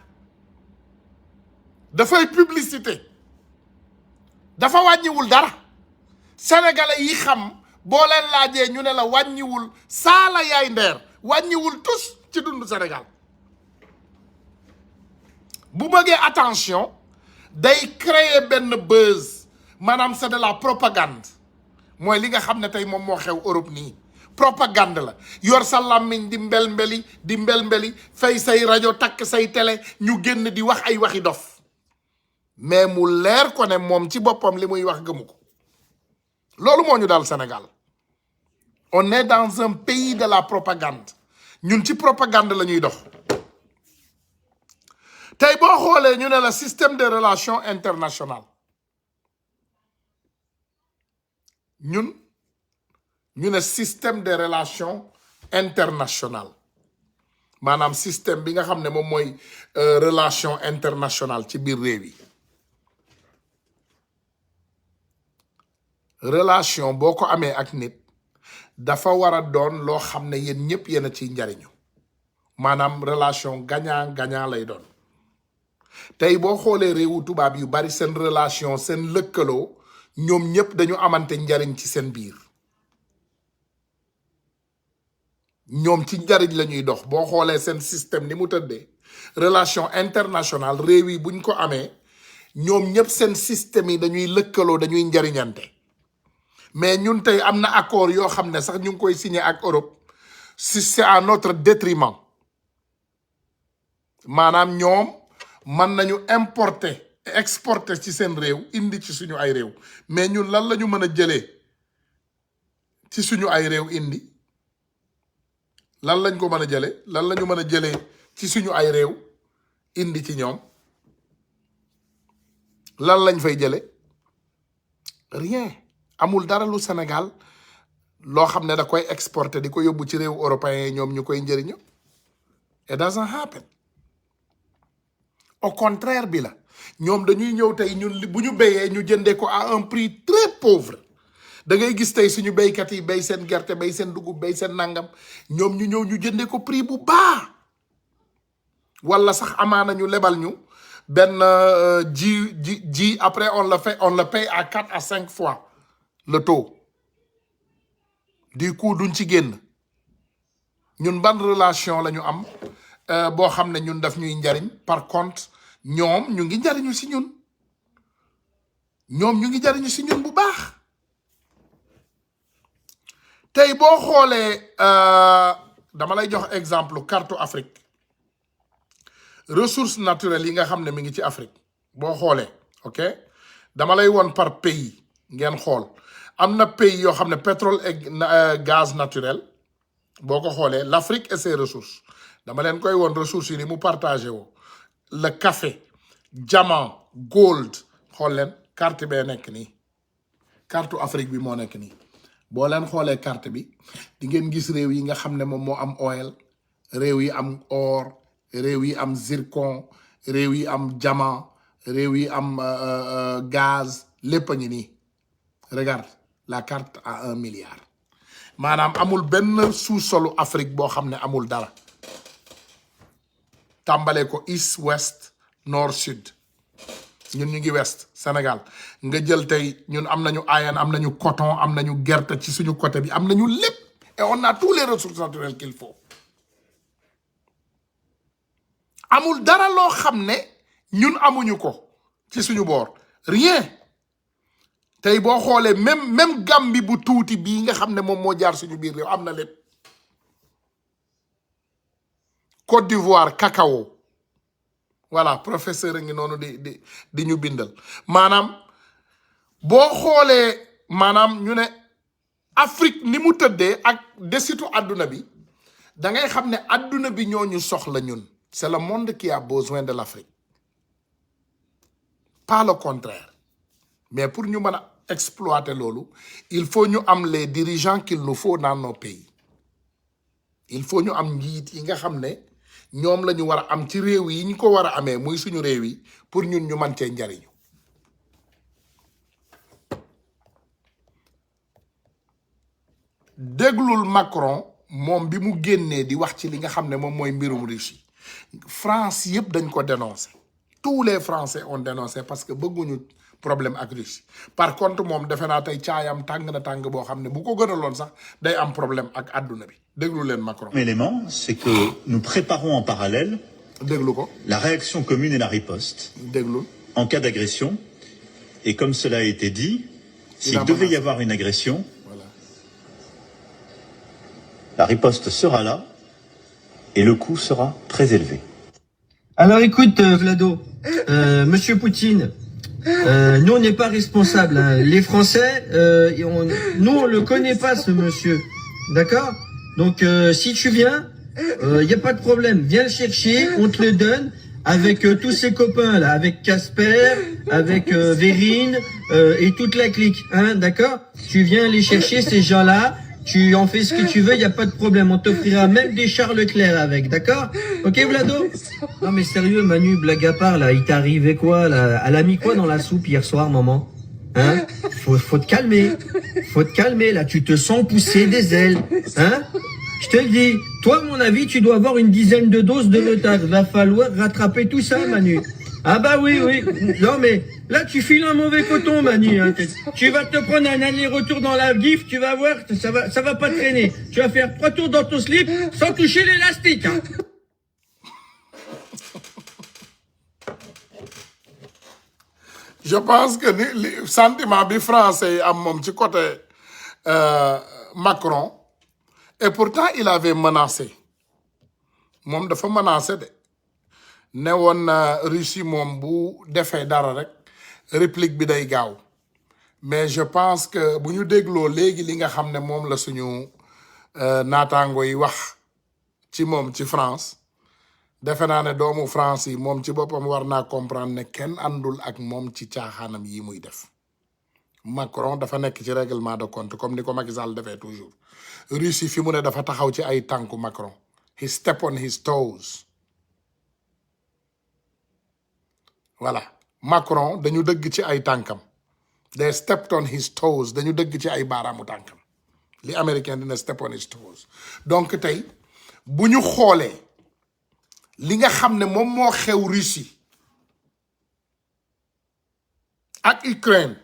dafay publicité. dafa wàññiwul dara. Sénégalais yi xam boo leen laajee ñu ne la wàññiwul saala yaay ndeer wàññiwul tous ci dundu Sénégal. bu bëggee attention day créer benn buzz maanaam c'est de la propagande mooy li nga xam ne tey moom moo xew Europe nii propagande la yor sa làmmiñ di mbel-mbeli fay say rajo takk say télé ñu génn di wax ay waxi dof mais mu leer ko ne moom ci boppam li muy wax gëmu ko loolu moo ñu daal Sénégal on est dans un pays de la propagande ñun ci propagande la ñuy dox tey boo xoolee ñu ne la système de relations internationales ñun ñu ne système de relations internationales maanaam système bi nga xam ne moom mooy relation internationale ci biir réew yi relation boo ko amee ak nit dafa war a doon loo xam ne yéen ñëpp yéen a ciy njariñu maanaam relation gagnant-gagnant lay doon tey boo xoolee réewu tubaab yu bari seen relation seen lëkkaloo ñoom ñëpp dañu amante njariñ ci seen biir ñoom ci njariñ la ñuy dox boo xoolee seen système ni mu tëddee relation internationale réew yi buñ ko amee ñoom ñëpp seen système yi dañuy lëkkaloo dañuy njariñante mais ñun tey am na accord yoo xam ne sax ñu ngi koy signé ak Europe si c'est à notre détriment maanaam ñoom mën nañu importer exporter ci seen réew indi ci suñu ay réew mais ñun lan la ñu mën a jëlee ci suñu ay réew indi lan lañ ko mën a jëlee lan la ñu mën a jëlee ci suñu ay réew indi ci ñoom lan lañ fay jëlee rien amul dara lu Sénégal loo xam ne da koy exporter di ko yóbbu ci réew européen yi ñoom ñu koy njëriñu it doesn't happen au contraire bi la ñoom dañuy ñëw tey ñun bu ñu béyee ñu jëndee ko à un prix très pauvre da ngay gis tey suñu béykat yi béy seen gerte béy seen dugub béy seen nangam ñoom ñu ñëw ñu jëndee ko prix bu baax wala sax amaana ñu lebal ñu benn ji après on le paye à 4 à 5 fois le taux du coup duñ ci génn ñun ban relation la ñu am boo xam ne ñun daf ñuy njariñ par contre ñoom ñu ngi njariñu si ñun bu baax tey boo xoolee dama lay jox exemple carte Afrique ressources naturelles yi nga xam ne mi ngi ci Afrique boo xoolee ok dama lay won par pays ngeen xool am na pays yoo xam ne pétrole et gaz naturel boo ko xoolee l'Afrique et ses ressources dama leen koy won ressources yi ni mu partagé woo le café diamant gold xool leen carte bee nekk nii carte Afrique bi moo nekk nii boo leen xoolee carte bi di ngeen gis réew yi nga xam ne moom moo am oil réew yi am or réew yi am zircon réew yi am diamant réew yi am gaz lépp a ngi nii regarde la carte à 1 milliard maanaam amul benn sous-solu Afrique boo xam ne amul dara tàmbalee ko east west nord sud ñun ñu ngi west Sénégal nga jël tey ñun am nañu iron am nañu coton am nañu gerte ci suñu côté bi am nañu lépp et on a tous les ressources naturelles qu'il faut amul dara loo xam ne ñun amuñu ko ci suñu boor rien tey boo xoolee même Gambie bu tuuti bii nga xam ne moom moo jaar suñu biir réew am na lépp Côte d'Ivoire cacao voilà professeur a ngi noonu di ñu bindal maanaam boo xoolee maanaam ñu ne Afrique ni mu tëddee ak desitu àdduna bi da ngay xam ne àdduna bi ñoo ñu soxla ñun c'est le monde qui a besoin de l'Afrique pas le contraire mais pour ñu mën a exploiter loolu il faut ñu am les dirigeants qu'il nous faut dans nos pays il faut ñu am njiit yi nga xam ne ñoom la ñu war a am ci réew yi ñu ko war a amee muy suñu réew yi pour ñun ñu mën cee njariñu déglul Macron moom bi mu génnee di wax ci li nga xam ne moom mooy mbirum Russie France yëpp dañ ko dénoncé tous les Français ont dénoncé parce que bëgguñu problème ak Russie par contre moom defe naa tey caayam tàng na tàng boo xam ne bu ko gënaloon sax day am problème ak àdduna bi déglu leen Macron. Élément, c'est que nous préparons en parallèle déglu ko la réaction commune et la riposte déglu en cas d'agression. Et comme cela a été dit, s'il a devait y menacé. avoir une agression, voilà la riposte sera là et le coût sera très élevé. Alors écoute, Vlado, Monsieur Poutine, nous on n'est pas responsables. Hein. Les Français, nous on le connaît pas ce monsieur, d'accord? Donc si tu viens, y a pas de problème. Viens le chercher, on te le donne avec tous ses copains là, avec Casper, avec Vérine et toute la clique, hein, d'accord? Tu viens les chercher ces gens-là. Tu en fais ce que tu veux, y a pas de problème. On t'offrira même des Charles Leclerc avec, d'accord? Ok, Vlado? Non mais sérieux, Manu, blague à part, là, il t'est arrivé quoi, là? Elle a mis quoi dans la soupe hier soir, maman? Hein? Faut te calmer. Faut te calmer, là, tu te sens pousser des ailes. Hein? Je te le dis. Toi, à mon avis, tu dois avoir une dizaine de doses de retard. Va falloir rattraper tout ça, Manu. Ah bah oui, oui. Non mais, là, tu files un mauvais coton, Manu. Hein. Tu vas te prendre un aller-retour dans la gif, tu vas voir, ça va pas traîner. Tu vas faire 3 tours dans ton slip sans toucher l'élastique. Hein. je pense que li sentiment bi français yi am moom ci côté Macron et pourtant il avait menacé moom dafa menacé de ne woon Russie moom bu defee dara rek réplique bi day gaaw mais je pense que bu ñu dégloo léegi li nga xam ne moom la suñu naataango yi wax ci moom ci France defe naa ne doomu France yi moom ci boppam war naa comprendre ne kenn àndul ak moom ci caaxaanam yi muy def Macron dafa nekk ci règlement de compte comme ni ko Macky Sall defee toujours Russie fi mu ne dafa taxaw ci ay tànku Macron he step on his toes voilà Macron dañu dëgg ci ay tànkam they stepped on his toes dañu dëgg ci ay baaraamu tànkam li américain dina step on his toes donc tey bu ñu xoolee li nga xam ne moom moo xew Russie ak Ukraine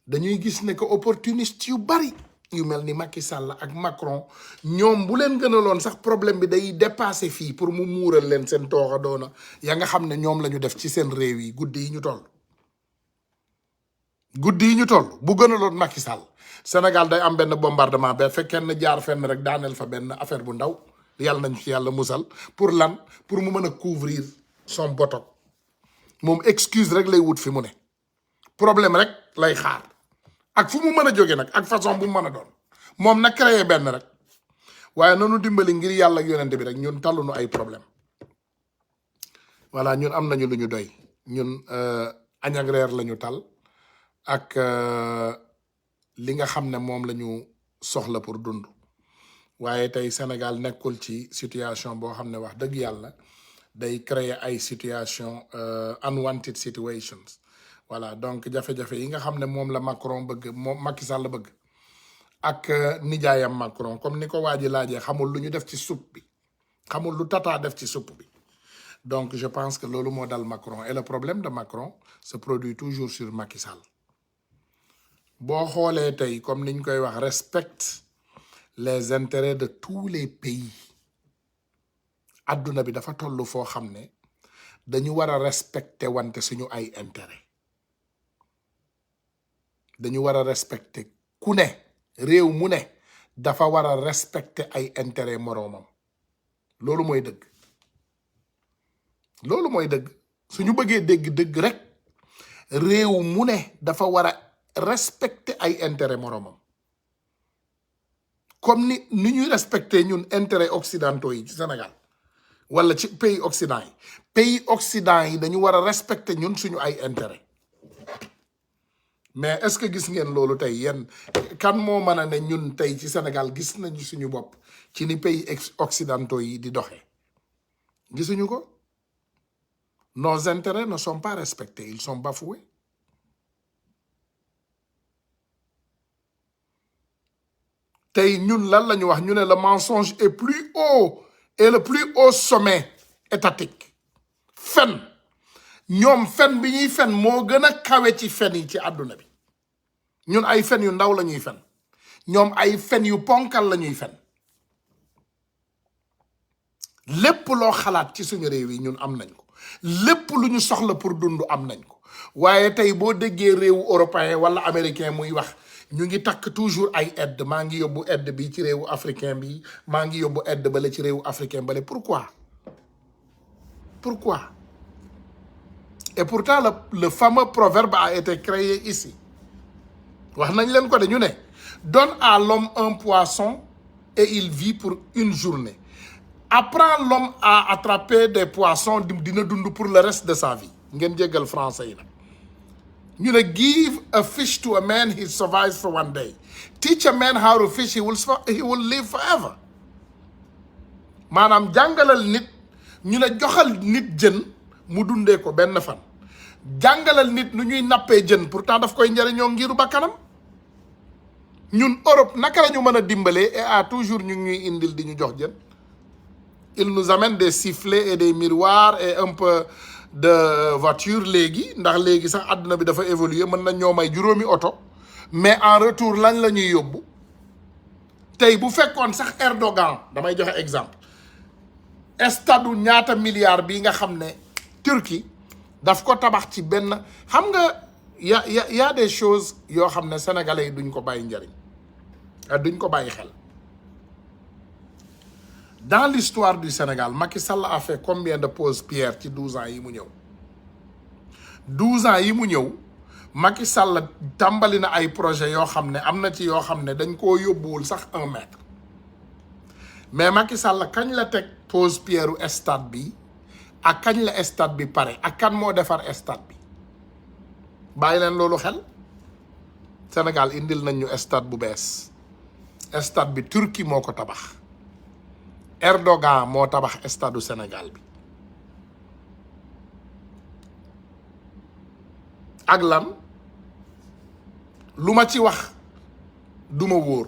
dañuy gis ne que opportuniste yu bari yu mel ni Macky Sall ak Macron ñoom bu leen gënaloon sax problème bi day dépasser fii pour mu muural leen seen tooxa doona ya nga xam ne ñoom la ñu def ci seen réew yi guddi yi ñu toll bu gënaloon Macky Sall Sénégal day am benn bombardement ba fekk kenn jaar fenn rek daaneel fa benn affaire bu ndaw yàlla nañ ci yàlla musal pour lan pour mu mën a couvrir son botok moom excuse rek lay wut fi mu ne problème rek lay xaar ak fu mu mën a jóge nag ak façon bu mu mën a doon moom na créé benn rek waaye nanu dimbali ngir yàlla ak yonente bi rek ñun talunu ay problème voilà ñun am nañu lu ñu doy ñun añ ak reer la ñu tal ak li nga xam ne moom la ñu soxla pour dund waaye tey Sénégal nekkul ci situation boo xam ne wax dëgg yàlla day créer ay situation unwanted situations voilà donc jafe-jafe yi nga xam ne moom la Macron bëgg moom Macky Sall bëgg ak nijaayam Macron comme ni ko waa ji laajee xamul lu ñu def ci soupe bi xamul lu tata def ci soupe bi donc je pense que loolu moo dal Macron et le problème de Macron se produit toujours sur Macky Sall boo xoolee tey comme niñ koy wax respecte les intérêts de tous les pays adduna bi dafa tollu foo xam ne dañu war a respecter wante suñu ay intérêt dañu war a respecter ku ne réew mu ne dafa war a respecter ay intérêt moroomam loolu mooy dëgg suñu bëggee dégg dëgg rek réew mu ne dafa war a respecter ay intérêt moroomam comme ni ñuy respecter ñun intérêt occidentaux yi ci Sénégal wala ci pays occident yi dañu war a respecter ñun suñu ay intérêt mais est-ce que gis ngeen loolu tey yéen kan moo mën a ne ñun tey ci Sénégal gis nañu suñu bopp ci ni pays occidentaux yi di doxee gisuñu ko. Nos intérêts ne sont pas respectés, ils sont bafoués. Tey ñun lan la ñu wax ñu ne le mensonge est plus haut et le plus haut sommet étatique. Fen ñoom fen bi ñuy fen moo gën a kawe ci fen yi ci àdduna bi ñun ay fen yu ndaw la ñuy fen ñoom ay fen yu ponkal la ñuy fen lépp loo xalaat ci suñu réew yi ñun am nañ ko lépp lu ñu soxla pour dund am nañ ko waaye tey boo déggee réewu européen wala américain muy wax ñu ngi takk toujours ay aide maa ngi yóbbu aide bi ci réewu africain bi maa ngi yóbbu aide bale ci réewu africain bale pourquoi et pourtant le fameux proverbe a été créé ici wax nañ leen ko de ñu ne donne à l'homme un poisson et il vit pour une journée. Apprends l'homme à attraper des poissons dina dund pour le reste de sa vie ngeen jéggal français yi nag ñu ne give a fish to a man he survives for one day teach a man how to fish he will live forever maanaam jàngalal nit ñu ne joxal nit jën mu dundee ko benn fan jàngalal nit nu ñuy nappee jën pourtant daf koy njëriñoo ngiru bakkanam ñun Europe naka la ñu mën a dimbalee et à toujours ñu ngi ñuy indil di ñu jox jën. Il nous amène des sifflets et des miroirs et un peu de voiture léegi ndax léegi sax àdduna bi dafa évoluer mën na ñoo may juróomi oto mais en retour lañ la ñuy yóbbu tey bu fekkoon sax Erdogan damay joxe exemple stade ñaata milliards bii nga xam ne Turquie daf ko tabax ci benn xam nga y a des choses yoo xam ne sénégalais yi duñ ko bàyyi njariñ duñ ko bàyyi xel. Dans l'histoire du Sénégal, Macky Sall a fait combien de pauses pierre ci 12 ans yi mu ñëw 12 ans yi mu ñëw Macky Sall tàmbali na ay projet yoo xam ne am na ci yoo xam ne dañ koo yóbbuwul sax 1 mètre mais Macky Sall kañ la teg pause pierre u stade bi ak kañ la stade bi pare ak kan moo defar stade bi bàyyi leen loolu xel Sénégal indil nañ ñu stade bu bees stade bi Turquie moo ko tabax Erdogan moo tabax stade du Sénégal bi ak lan lu ma ci wax du ma wóor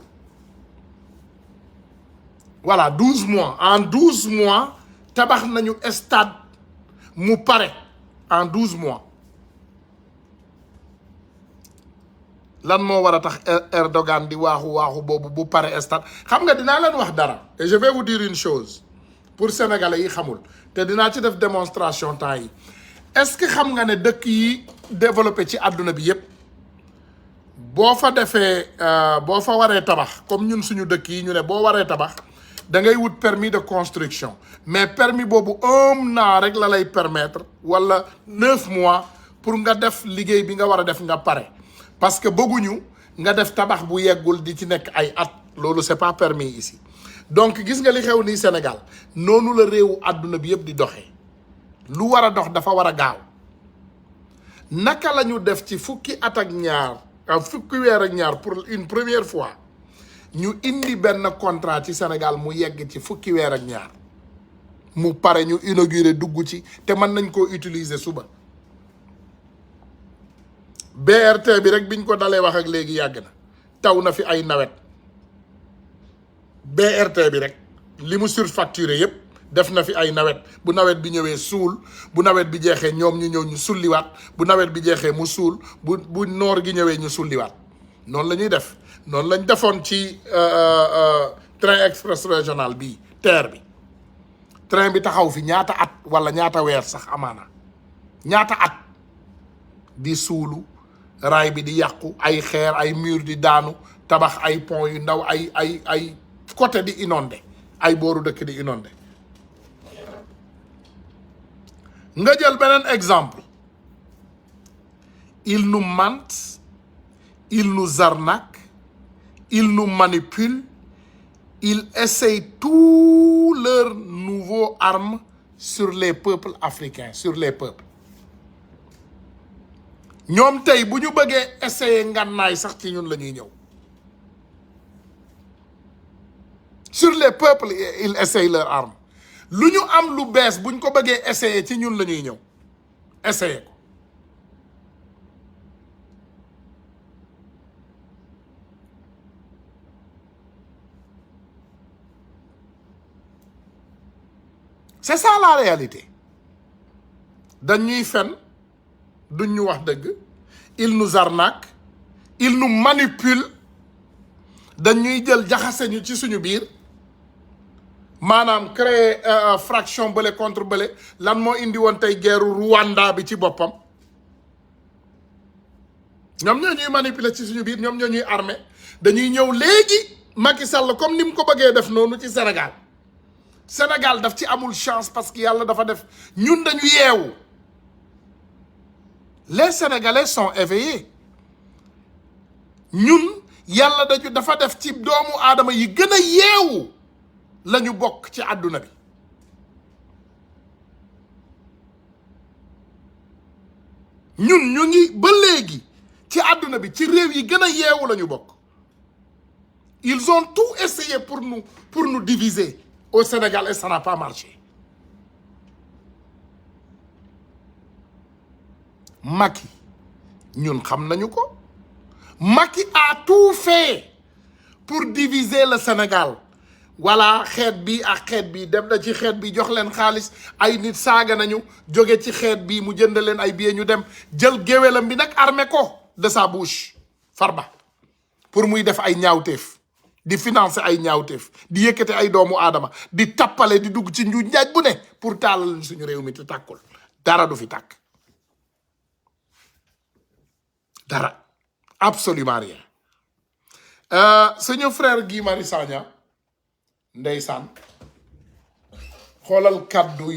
voilà 12 mois en 12 mois tabax nañu stade mu pare en 12 mois lan moo war a tax Erdogan di waaxu boobu bu pare stade xam nga dinaa leen wax dara et je vais vous dire une chose pour sénégalais yi xamul te dinaa ci def démonstration temps yi est-ce que xam nga ne dëkk yi développé ci àdduna bi yépp boo fa defee boo fa waree tabax comme ñun suñu dëkk yi ñu ne boo waree tabax da ngay wut permis de construction mais permis boobu 1 an rek la lay permettre wala 9 mois pour nga def liggéey bi nga war a def nga pare parce que bëgguñu nga def tabax bu yeggul di ci nekk ay at loolu c'est pas permis ici donc gis nga li xew nii Sénégal noonu la réewu àdduna bi yëpp di doxee lu war a dox dafa war a gaaw naka la ñu def ci fukki at ak ñaar fukki weer ak ñaar pour une première fois ñu indi benn contrat ci Sénégal mu yegg ci fukki weer ak ñaar mu pare ñu inauguré dugg ci te mën nañ koo utiliser suba BRT bi rek biñ ko dalee wax ak léegi yàgg na taw na fi ay nawet BRT bi rek li mu surfacturé yépp def na fi ay nawet bu nawet bi ñëwee suul bu nawet bi jeexee ñoom ñu ñëw ñu sulliwaat bu nawet bi jeexee mu suul bu noor gi ñëwee ñu sulliwaat noonu la ñuy def noonu lañ defoon ci train express régional bii TER bi train bi taxaw fi ñaata at wala ñaata weer sax amaana ñaata at di suulu raay bi di yàqu ay xeer ay mur di daanu tabax ay pont yu ndaw ay côté di inondé ay booru dëkk di inondé nga jël beneen exemple ils nous mentent ils nous arnaquent ils nous manipulent ils essayent tous leurs nouveaux armes sur les peuples africains sur les peuples ñoom tey bu ñu bëggee essayer ngànnaay sax ci ñun la ñuy ñëw sur les peuples ils essayent leur arme lu ñu am lu bees buñ ko bëggee essayer ci ñun la ñuy ñëw essayer ko c'est ça la réalité dañuy fen duñ ñu wax dëgg il nous arnaque il nous manipule dañuy jël jaxase ñu ci suñu biir maanaam créer fraction bële contre bële lan moo indi woon tey guerre Rwanda bi ci boppam ñoom ñoo ñuy manipuler ci suñu biir ñoom ñoo ñuy armé dañuy ñëw léegi Macky Sall comme ni mu ko bëggee def noonu ci Sénégal daf ci amul chance parce que yàlla dafa def ñun dañu yeewu les Sénégalais sont éveillés ñun yàlla dafa def ci doomu aadama yi gën a yeewu la ñu bokk ci àdduna bi ñun ñu ngi ba léegi ci àdduna bi ci réew yi gën a yeewu la ñu bokk ils ont tout essayé pour nous diviser au Sénégal et ça n'a pas marché Macky ñun xam nañu ko Macky a tout fait pour diviser le Sénégal voilà xeet bi ak xeet bi dem na ci xeet bi jox leen xaalis ay nit saaga nañu jóge ci xeet bi mu jënd leen ay billets ñu dem jël géwélam bi nag armé ko de sa bouche Farba pour muy def ay ñaawteef di financer ay ñaawteef di yëkkate ay doomu aadama di tappale di dugg ci njuuj njaaj bu ne pour taalal suñu réew mi te tàkkul dara du fi tàkk dara absolument rien suñu frère Guy Marius Sagna ndeysaan xoolal kaddu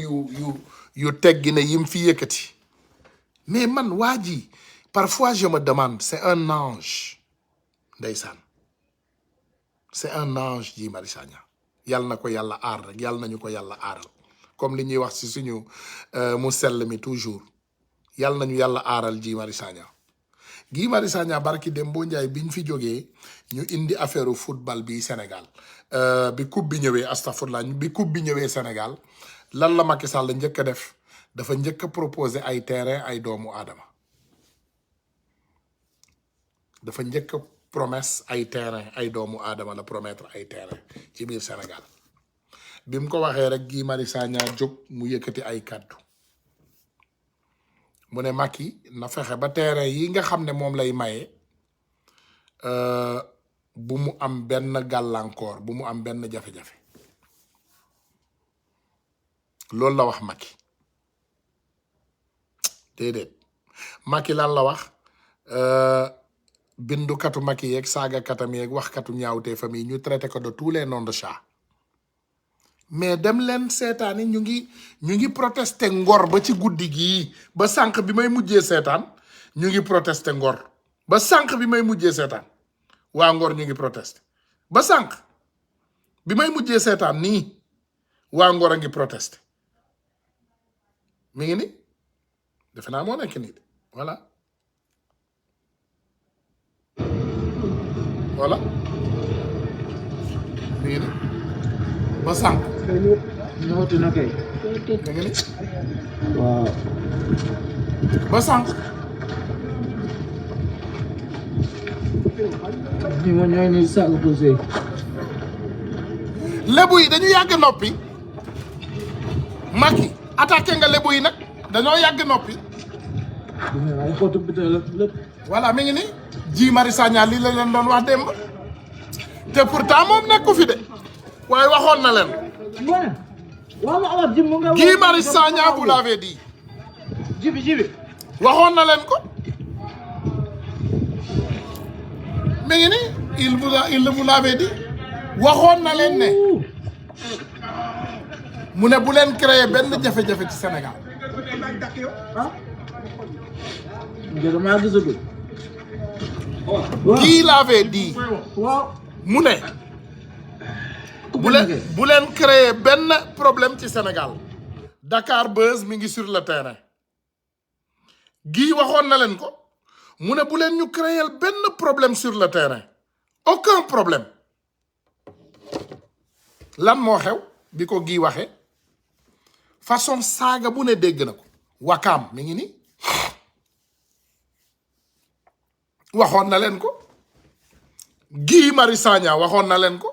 yu teggi ne yim fi yëkkati mais man waa ji parfois je me demande c'est un ange ndeysaan c'est un ange Guy Marius Sagna yàlla na ko yàlla aar rek yàlla nañu ko yàlla aaral comme li ñuy wax ci suñu mu sell mi toujours yàlla nañu yàlla aaral Guy Marius Sagna Guy Marius Sagna barki Dembo Njaay biñ fi jógee ñu indi affaire football bi Sénégal bi coupe bi ñëwee astafurlah bi coupe bi ñëwee Sénégal lan la Macky Sall njëkk a def dafa njëkk a proposer ay terrain ay doomu aadama dafa njëkk a promesse ay terrain ay doomu aadama la promettre ay terrain ci biir Sénégal bi mu ko waxee rek Guy Marius Sagna jóg mu yëkkati ay kàddu mu ne Macky na fexe ba terrain yi nga xam ne moom lay maye bu mu am benn gàllankoor bu mu am benn jafe-jafe loolu la wax Macky déedéet Macky lan la wax bindukatu Macky yeeg saagakatam yeeg waxkatu ñaawtee famille ñu traité ko de tous les noms de chat mais dem leen seetaani ñu ngi protester Ngor ba ci guddi gii ba sànq bi may mujjee seetaan ñu ngi protester Ngor ba sànq bi may mujjee seetaan waa Ngor ñu ngi protester ba sànq bi may mujjee seetaan nii waa Ngor a ngi protester mi ngi ni defe naa moo nekk nii de voilà mi ngi ni ba sànq ñëwati na kay. mi ngi ni waaw. ba sànq ñi ma ñooy ni sànq posé. lébu yi dañu yàgg noppi Macky attaqué nga lébu yi nag dañoo yàgg noppi ay photo bi la lépp. voilà mi ngi ni Guy Marius Sagna lii la leen doon wax démb te pourtant moom nekku fi de waaye waxoon na leen Guy Marius Sagna vous l'avez dit jibi waxoon na leen ko mi ngi ni il vous l'avait dit waxoon na leen ne mu ne bu leen créer benn jafe-jafe ci Sénégal jërëmaa gisagul. Guy l'avait dit mu ne bu leen créer benn problème ci Sénégal Dakar Buzz mi ngi sur le terrain Guy waxoon na leen ko mu ne bu leen ñu créer benn problème sur le terrain aucun problème lan moo xew bi ko Guy waxee façon saaga bu ne dégg na ko Wakaam mi ngi ni waxoon na leen ko Guy Marius Sagna waxoon na leen ko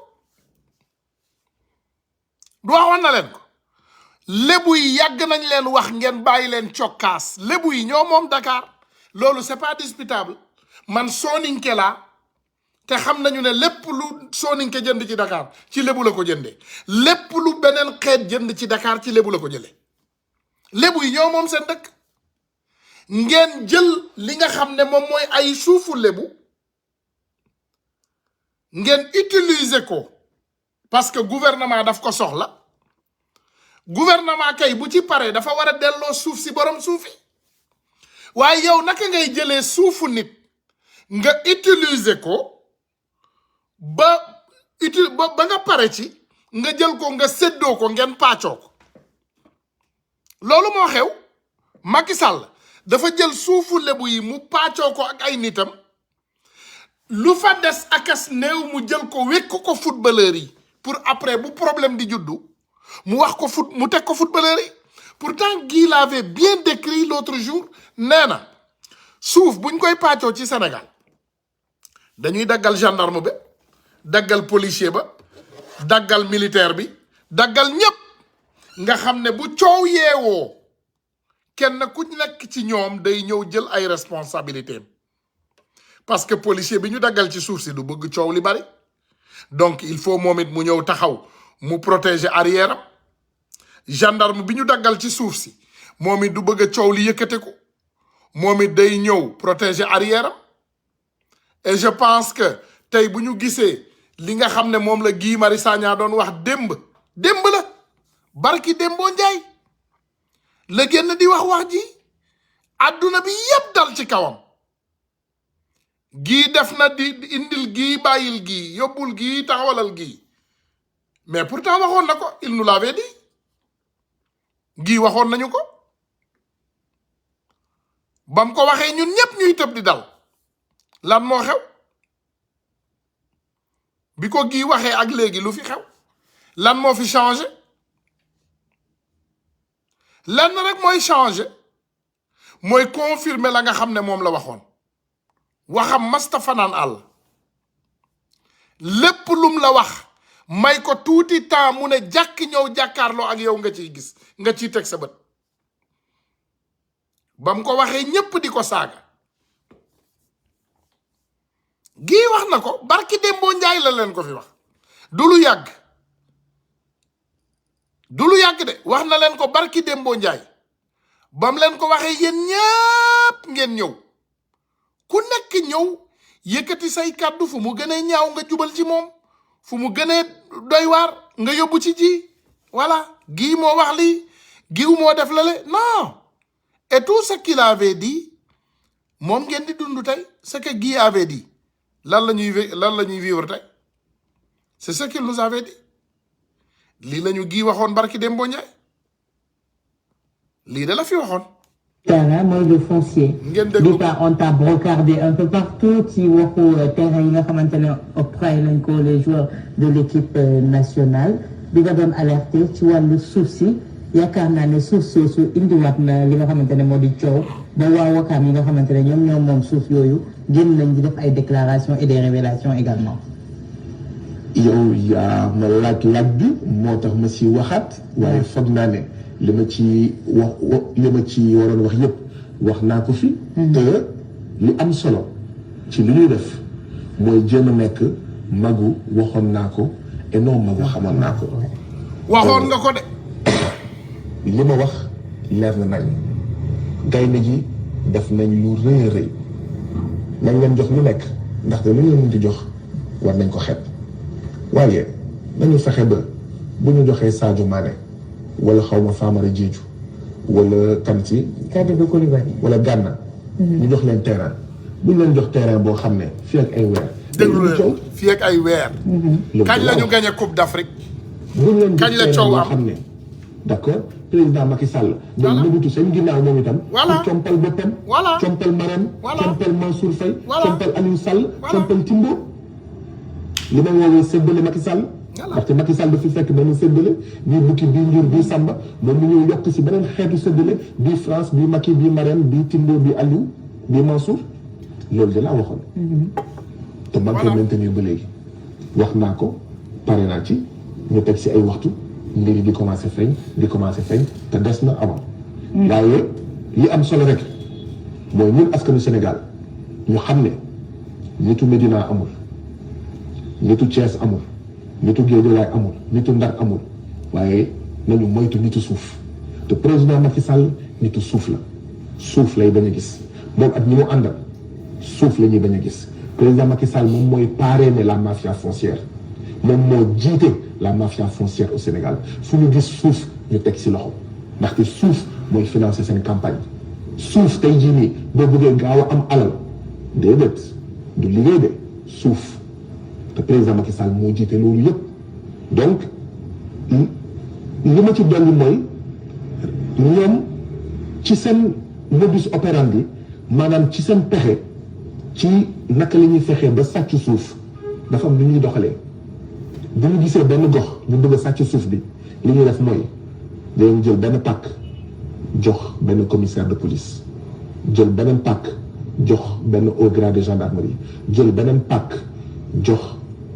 du waxoon na leen ko lébu yi yàgg nañ leen wax ngeen bàyyi leen cokkaas lébu yi ñoo moom Dakar loolu c'est pas disputable man Soninké laa te xam nañu ne lépp lu Soninké jënd ci Dakar ci lébu la ko jëndee lépp lu beneen xeet jënd ci Dakar ci lébu la ko jëlee lébu yi ñoo moom seen dëkk ngeen jël li nga xam ne moom mooy ay suufu lébu ngeen utiliser ko parce que gouvernement daf ko soxla gouvernement kay bu ci paree dafa war a delloo suuf si borom suufi waaye yow naka ngay jëlee suufu nit nga utiliser ko ba nga pare ci nga jël ko nga séddoo ko ngeen pàccoo ko loolu moo xew Macky Sall dafa jël suufu lébu yi mu pàccoo ko ak ay nitam lu fa des akas néew mu jël ko wékk ko footballeur yi pour après bu problème di juddu mu wax ko mu teg ko footballeur yi pourtant Guy l'avait bien décrit l'autre jour nee na suuf buñ koy pàccoo ci Sénégal dañuy daggal gendarme ba daggal policier ba daggal militaire bi daggal ñépp nga xam ne bu coow yeewoo kenn ku nekk ci ñoom day ñëw jël ay responsabilités parce que policier bi ñu daggal ci suuf si du bëgg coow li bari donc il faut moom it mu ñëw taxaw mu protéger arrière am gendarme bi ñu daggal ci suuf si moom it du bëgg a coow li yëkkate ko moom it day ñëw protéger arrière am et je pense que tey bu ñu gisee li nga xam ne moom la Guy Marius Sagna doon wax démb la barki démboo njaay la génn di wax ji àdduna bi yépp dal ci kawam Guy def na di indil Guy bàyyil Guy yóbbul Guy taxawalal Guy mais pourtant waxoon na ko il nous l'avait dit Guy waxoon nañu ko bam ko waxee ñun ñépp ñuy tëb di dal lan moo xew bi ko Guy waxee ak léegi lu fi xew lan moo fi changé lenn rek mooy changé mooy confirmer la nga xam ne moom la waxoon waxam masta fanaan àll lépp lum la wax may ko tuuti temps mu ne jàkk ñëw jàkkaarloo ak yow nga ciy gis nga ciy teg sa bët bam ko waxee ñépp di ko saaga Guy wax na ko barki Dembo Njaay la leen ko fi wax du lu yàgg de wax na leen ko barki Dembo Njaay bam leen ko waxee yéen ñépp ngeen ñëw ku nekk ñëw yëkkati say kàddu fu mu gënee ñaaw nga jubal ci moom fu mu gënee doy waar nga yóbbu ci ji voilà Guy moo wax lii Guy moo def lale non et tout ce qu'il avait dit moom ngeen di dund tey ce que Guy avait dit lan la ñuy vivre tey c'est ce qu'il nous avait dit lii la ñu Guy waxoon barki Dembo Njaay lii de la fi waxoon. terrain mooy le foncier. bi part on t'a brocardé un peu partout ci waxu terrain yi nga xamante ne octroyé nañ ko les joueurs de l'équipe nationale bi nga doon alerté ci wàllu suuf si yaakaar naa ne suuf soosu indiwaat na li nga xamante ne moo di coow ba waa Wakaam yi nga xamante ne ñoom moom suuf yooyu génn nañ di def ay déclarations et des révélations également. yow yaa ma laaj bi moo tax ma si waxaat waaye foog naa ne li ma ci waroon wax yëpp wax naa ko fi. te li am solo ci li ñuy def mooy jéem a nekk magu waxoon naa ko et non magu xamoon naa ko. waxoon nga ko de. li ma wax leer na nañ gaynde gi def nañ lu rëy a rëy nañ leen jox lu nekk ndaxte lu ñu leen di jox war nañ ko xeeb waaye nañu fexe ba bu ñu joxee Sadio Mané wala xaw ma Famara Diédhiou wala Kanti Kalidou Koulibaly wala Gana ñu jox leen terrain bu ñu leen jox terrain boo xam ne fii ak ay weer. déglu fii ak ay weer. kañ la ñu gagné Coupe d'Afrique. bu ñu leen jox kañ la terrain coow boo am xam ne d'accord président Macky Sall. voilà day nëbbutu seen ginnaaw moom itam. voilà pour compal boppam. voilà compal Marème. voilà compal Mansour Faye. voilà compal Aliou Sall. voilà compal Timbo. li ma woowee séddale Macky Sall. ndaxte Macky Sall dafa fekk benn séddale bii Bukki bii Ndour bii Samba moom mu ñëw yokk si beneen xeetu séddale bii France bii Macky bii Marème bii Timbo bii Aliou bii Mansour loolu de laa waxoon. te man koy maintenir ba léegi. wax naa ko pare naa ci ñu teg si ay waxtu mbir yi di commencé feeñ te des na avant. waaye li am solo rek mooy ñun askanu Sénégal ñu xam ne nitu Médina amul nitu Thiès amul nitu Guédiawaye amul nitu Ndar amul waaye nañu moytu nitu suuf te président Macky Sall nitu suuf la suuf lay bañ a gis moom ak ñi mu àndal suuf la ñuy bañ a gis. président Macky Sall moom mooy parrainer la mafia foncière moom moo jiite la mafia foncière au Sénégal fu ñu gis suuf ñu teg ci loxo ndaxte suuf mooy financer seen campagne suuf tey jii nii boo bëggee gaaw a am alal déedéet du liggéey de suuf te président Macky Sall moo jiite loolu yëpp donc li ma ci dolli mooy ñoom ci seen modus operandi maanaam ci seen pexe. ci naka la ñuy fexee ba sàcc suuf dafa am lu ñuy doxalee bu ñu gisee benn gox ñu bëgg a sàcc suuf bi li ñuy def mooy dañu jël benn pàkk jox benn commissaire de police jël beneen pàkk jox benn haut grade de gendarmerie jël beneen pàkk jox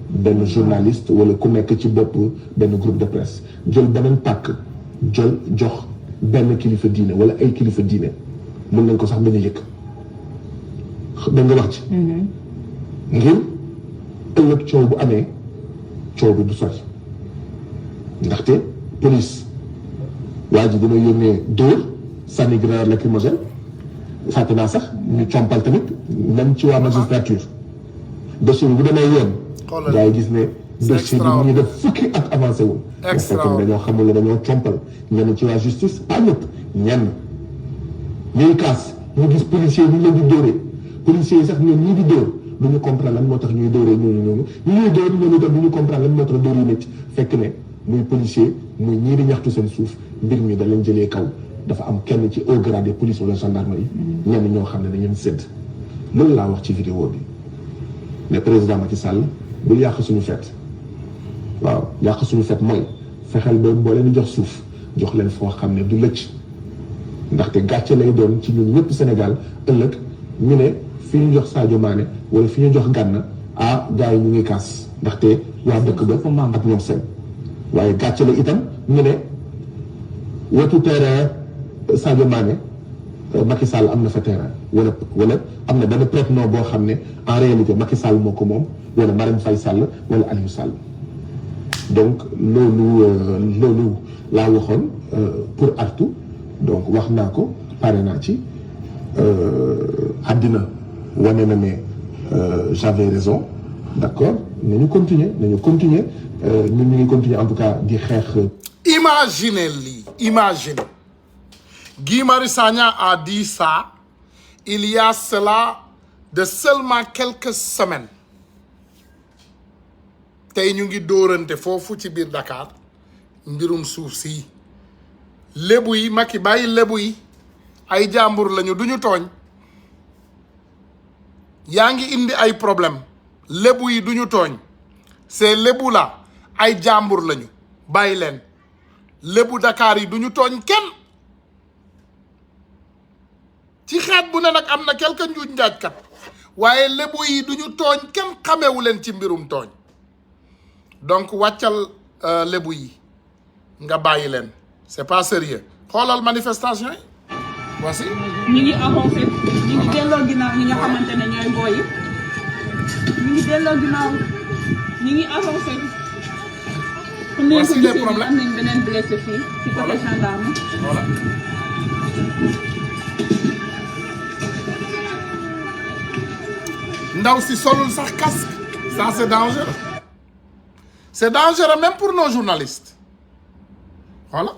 benn journaliste wala ku nekk ci bopp benn groupe de presse jël beneen pàkk jox benn kilifa diine wala ay kilifa diine mën nañ ko sax bañ a yëkk da nga wax ci ngir ëllëg coow bu amee coow bi du sori ndaxte police waa ji dina yónnee dóor sànni grenade lacrymogène fàtte naa sax ñu compal tamit même ci waa magistrature dossier bi bu demee yoon gars yi gis ne dossier bi ñu def fukki at avancé wul bu fekkee dañoo xamul ne dañoo compal ñenn ci waa justice pas ñëpp ñenn ñuy kaas ñu gis policier ñu leen di dóoree policiers yi sax ñoom ñii di dóor du ñu comprendre lan moo tax ñuy dóoree ñooñu ñuy dóor ñooñu itam du ñu comprendre lan moo tax dóor yi métti fekk ne muy policier muy ñii di ñaxtu seen suuf mbir mi da leen jëlee kaw dafa am kenn ci haut grade police wala gendarmerie ñenn ñoo xam ne dañu sédd loolu laa wax ci vidéo bi mais président Macky Sall bul yàq suñu fête waaw yàq suñu fête mooy fexeel ba boo leen di jox suuf jox leen foo xam ne du lëcc ndaxte gàcce lay doon ci ñun ñëpp Sénégal ëllëg ñu ne fi ñu jox Sadio Mané wala fi ñu jox Gana gars yi ñu ngi kaas ndaxte waa dëkk ba ak ñoom seen waaye gàcce la itam ñu ne wetu terrain Sadio Mané Macky Sall am na fa terrain wala am na benn prête-nom boo xam ne en réalité Macky Sall moo ko moom wala Marème Faye Sall wala Aliou Sall donc loolu laa waxoon pour artu donc wax naa ko pare naa ci àddina wane na ne j'avais raison d'accord nañu continuer ñun ñu ngi continuer en tout cas di xeex. Imaginez lii imaginez Guy Marius Sagna a dit ça il y a cela de seulement quelques semaines tey ñu ngi dóorante foofu ci biir Dakar mbirum suuf si lébu yi Macky bàyyi lébu yi ay jàmbur lañu duñu tooñ yaa ngi indi ay problème lébu yi duñu tooñ c'est lébu la ay jàmbur lañu bàyyi leen lébu Dakar yi duñu tooñ kenn ci xeet bu ne nag am na quelque njuuj njaajkat waaye lébu yi duñu tooñ kenn xamewu leen ci mbirum tooñ donc wàccal lébu yi nga bàyyi leen c'est pas sérieux xoolal manifestation yi voici ñu ngi avancé ñu ngi delloo ginnaaw ñi nga xamante ne ñooy booy yi ñu ngi delloo ginnaaw ñu ngi avancé. voici les problèmes am nañ beneen blessé fii ci côté gendarme. voilà. ndaw si solul sax casque ça c'est dangereux c'est dangereux même pour nos journalistes voilà.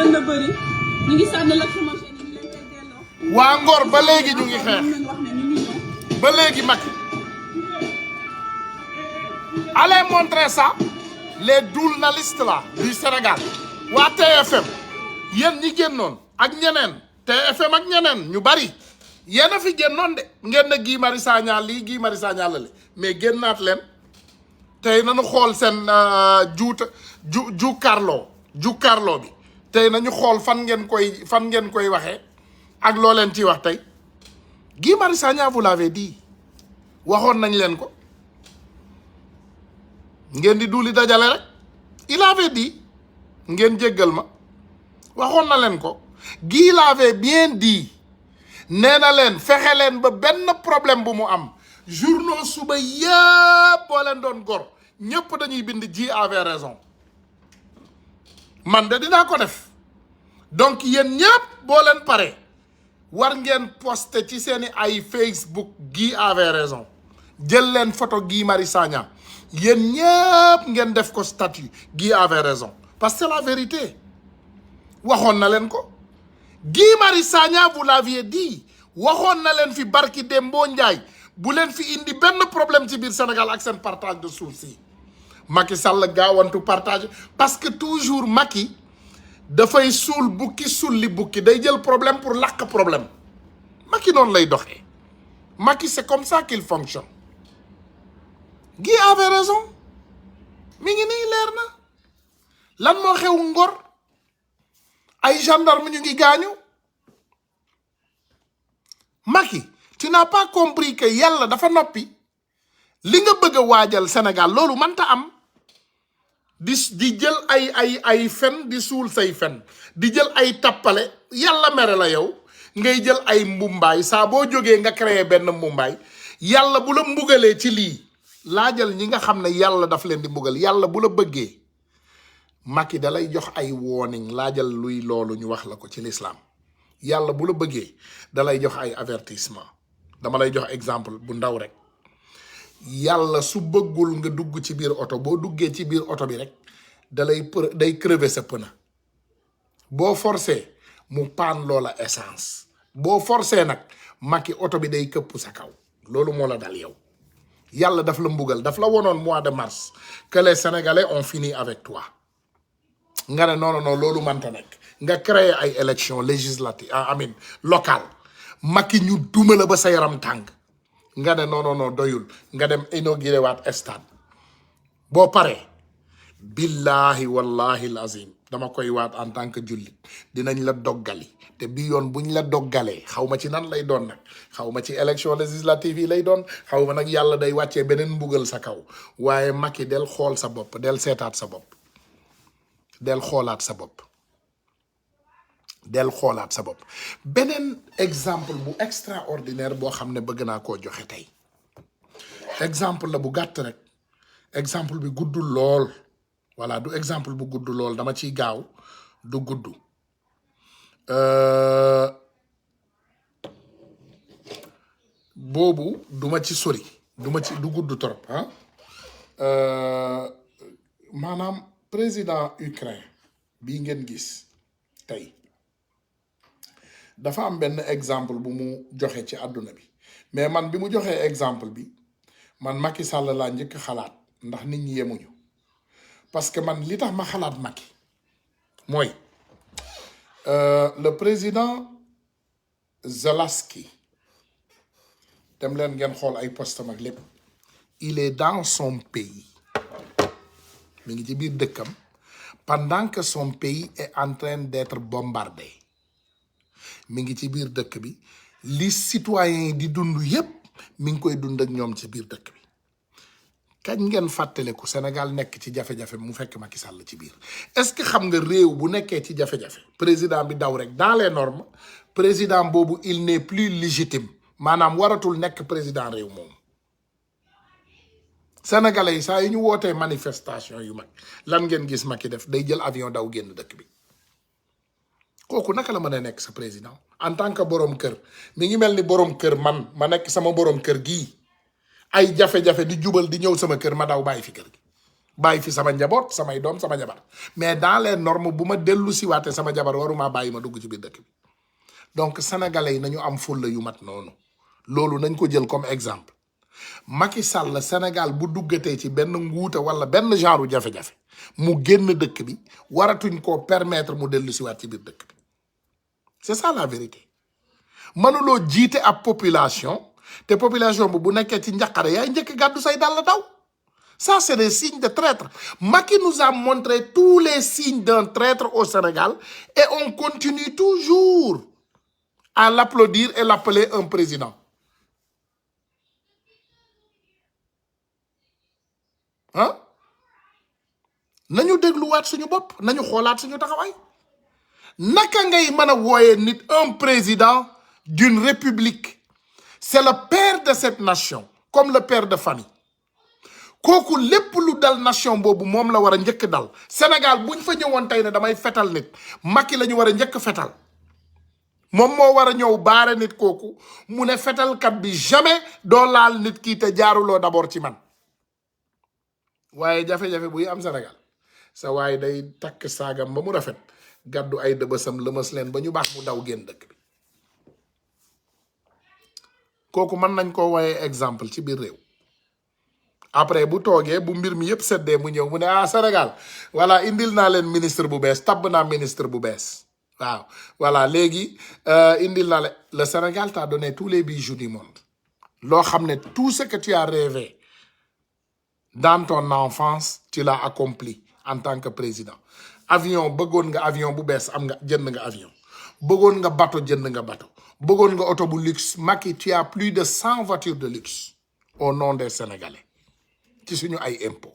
gën na bëri ñu ngi sànni lacrymogène yi ñu leen koy delloo. waa Ngor ba léegi ñu ngi xeex nañ wax ne ñu ngi ñëw. ba léegi Macky allez montrer ça les journalistes là du Sénégal waa TFM yéen ñi génnoon ak ñeneen TFM ak ñeneen ñu bari yéen a fi génnoon de ngeen ne Guy Marius Sagna lii Guy Marius Sagna la mais génnaat leen tey nañu xool seen jukkaarloo bi tey nañu xool fan ngeen koy waxee ak loo leen ciy wax tey Guy Marius Sagna vous l'avez dit waxoon nañ leen ko ngeen di duuli dajale rek il avait dit ngeen jéggal ma waxoon na leen ko Guy l'avait bien dit nee na leen fexe leen ba benn problème bu mu am journaux suba yëpp boo leen doon gor ñëpp dañuy bind Guy avait raison man de dinaa ko def donc yéen ñëpp boo leen pare war ngeen poster ci seeni ay Facebook Guy avait raison jël leen photo Guy Marius Sagna yéen ñëpp ngeen def ko statut Guy avait raison parce que c'est la vérité waxoon na leen ko Guy Marius Sagna vous l'aviez dit waxoon na leen fi barki Dembo Ndiaye bu leen fi indi benn problème ci biir Sénégal ak seen partage de suuf si Macky Sall gaawantu partage parce que toujours Macky dafay suul bukki sulli bukki day jël problème pour làq problème Macky noonu lay doxee Macky c'est comme ça qu'il fonctionne Guy avait raison mi ngi nii leer na lan moo xew Ngor ay gendarme ñu ngi gaañu Macky tu n'as pas compris que yàlla dafa noppi li nga bëgg a waajal Sénégal loolu mënta am di jël ay fen di suul say fen di jël ay tappale yàlla mere la yow ngay jël ay mbumbaay saa boo jógee nga créer benn mbumbaay yàlla bu la mbugalee ci lii laajal ñi nga xam ne yàlla daf leen di mbugal yàlla bu la bëggee Macky da lay jox ay warning laajal luy loolu ñu wax la ko ci l'islam yàlla bu la bëggee da lay jox ay avertissement dama lay jox exemple bu ndaw rek yàlla su bëggul nga dugg ci biir oto boo duggee ci biir oto bi rek day crever sa pneu boo forcé mu paan loola essence boo forcé nag Macky oto bi day këpp sa kaw loolu moo la dal yow yàlla daf la mbugal daf la wonoon mois de mars que les Sénégalais ont fini avec toi nga ne non loolu manta nekk nga créer ay élections législatives locales Macky ñu duma la ba sa yaram tàng nga ne non doyul nga dem inauguré waat stade boo paree billahi wallahi lazim dama koy waat en tant que jullit dinañ la doggali te bi yoon buñ la doggalee xaw ma ci nan lay doon nag xaw ma ci élection législative yi lay doon xaw ma nag yàlla day wàccee beneen mbugal sa kaw waaye Macky del xool sa bopp del seetaat sa bopp del xoolaat sa bopp beneen exemple bu extraordinaire boo xam ne bëgg naa koo joxe tey exemple la bu gàtt rek exemple bi guddul lool voilà du exemple bu gudd lool dama ciy gaaw du gudd boobu duma ci sori du gudd trop maanaam président Ukraine bii ngeen gis tey dafa am benn exemple bu mu joxe ci àdduna bi mais man bi mu joxee exemple bi man Macky Sall laa njëkk xalaat ndax nit ñi yemuñu parce que man li tax ma xalaat Macky mooy le président Zelensky dem leen ngeen xool ay postam ak lépp il est dans son pays mi ngi ci biir dëkkam pendant que son pays est en train d'être bombardé mi ngi ci biir dëkk bi li citoyens yi di dund yépp mi ngi koy dund ak ñoom ci biir dëkk bi kañ ngeen fàttaliku Sénégal nekk ci jafe-jafe mu fekk Macky Sall ci biir est-ce que xam nga réew bu nekkee ci jafe-jafe président bi daw rek dans les normes président boobu il n'est plus légitime maanaam waratul nekk président réew moom Sénégalais yi saa yu ñu wootee manifestation yu mag lan ngeen gis Macky def day jël avion daw génn dëkk bi kooku naka la mën a nekk sa président en tant que borom kër mi ngi mel ni borom kër man ma nekk sama borom kër gii ay jafe-jafe di jubal di ñëw sama kër ma daw bàyyi fi kër gi bàyyi fi sama njaboot samay doom sama jabar mais dans les normes bu ma dellu si waate sama jabar waruma bàyyi ma dugg ci biir dëkk bi donc sénégalais yi nañu am fulla yu mat noonu loolu nañ ko jël comme exemple Macky Sall Sénégal bu duggatee ci benn nguuta wala benn genre jafe-jafe mu génn dëkk bi waratuñ koo permettre mu dellu si waat ci biir dëkk bi c'est ça la vérité mënuloo jiite ab population te population bu nekkee ci njaqare yaay njëkk gàddu say dàll daw. Ça, c'est des signes de traître. Macky nous a montré tous les signes d'un traître au Sénégal et on continue toujours à l'applaudir et l'appeler un président. Hein? Nañu dégluwaat suñu bopp nañu xoolaat suñu taxawaay naka ngay mën a wooyee nit un président d'une république c'est le père de cette nation comme le père de famille. kooku lépp lu dal nation boobu moom la war a njëkk dal Sénégal buñ fa ñëwoon tey ne damay fetal nit Macky la ñu war a njëkk fetal moom moo war a ñëw baare nit kooku mu ne fetalkat bi jamais doo laal nit kii te jaaruloo d'abord ci man waaye jafe-jafe buy am Sénégal sa waaye day takk saagam ba mu rafet gàddu ay dëbësam lëmas leen ba ñu baax mu daw génn dëkk bi kooku mën nañ koo woowee exemple ci biir réew après bu toogee bu mbir mi yëpp seddee mu ñëw mu ne ah Sénégal voilà indil naa leen ministre bu bees tabb naa ministre bu bees waaw voilà léegi indil naa leen le Sénégal t'a donné tous les bijoux du monde loo xam ne tout ce que tu as rêvé dans ton enfance tu l'as accompli en tant que président avion bëggoon nga avion bu bees am nga jënd nga avion bëggoon nga bateau jënd nga bateau bëggoon nga auto bu luxe Macky tu as plus de 100 voitures de luxe au nom des Sénégalais ci suñu ay impôt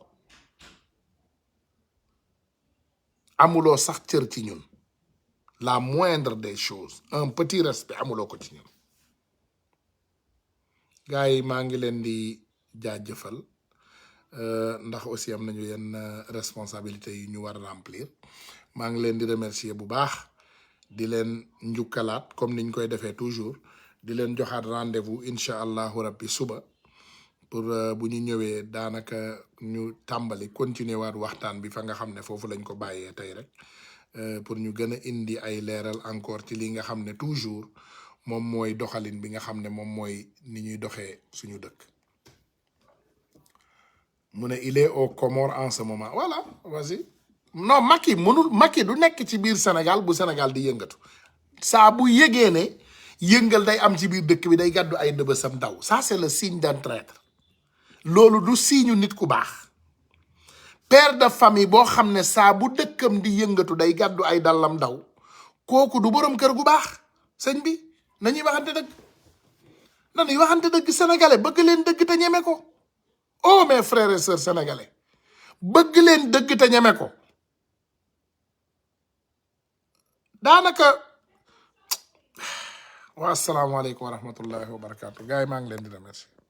amuloo sax cër ci ñun la moindre des choses un petit respect amuloo ko ci ñun gars yi maa ngi leen di jaajëfal ndax aussi am nañu yenn responsabilité yu ñu war a remplir maa ngi leen di remercier bu baax di leen njukkalaat comme niñ koy defee toujours di leen joxaat rendez-vous incha allahu rabbi suba pour bu ñu ñëwee daanaka ñu tàmbali continuer waat waxtaan bi fa nga xam ne foofu lañ ko bàyyee tey rek pour ñu gën a indi ay leeral encore ci li nga xam ne toujours moom mooy doxalin bi nga xam ne moom mooy ni ñuy doxee suñu dëkk mu ne il est aux Comores en ce moment voilà vas-y non Macky du nekk ci biir Sénégal bu Sénégal di yëngatu saa bu yëgee ne yëngal day am ci biir dëkk bi day gàddu ay dëbësam daw ça c'est le signe d'un traître loolu du signe nit ku baax père de famille boo xam ne saa bu dëkkam di yëngatu day gàddu ay dallam daw kooku du borom kër gu baax sëñ bi nañuy waxante dëgg sénégalais bëgg leen dëgg te ñeme ko oh mes frères et sœurs sénégalais bëgg leen dëgg te ñeme ko daanaka wa asalaamaaleykum wa rahmatullahi wa barakatu gars yi maa ngi leen di remercier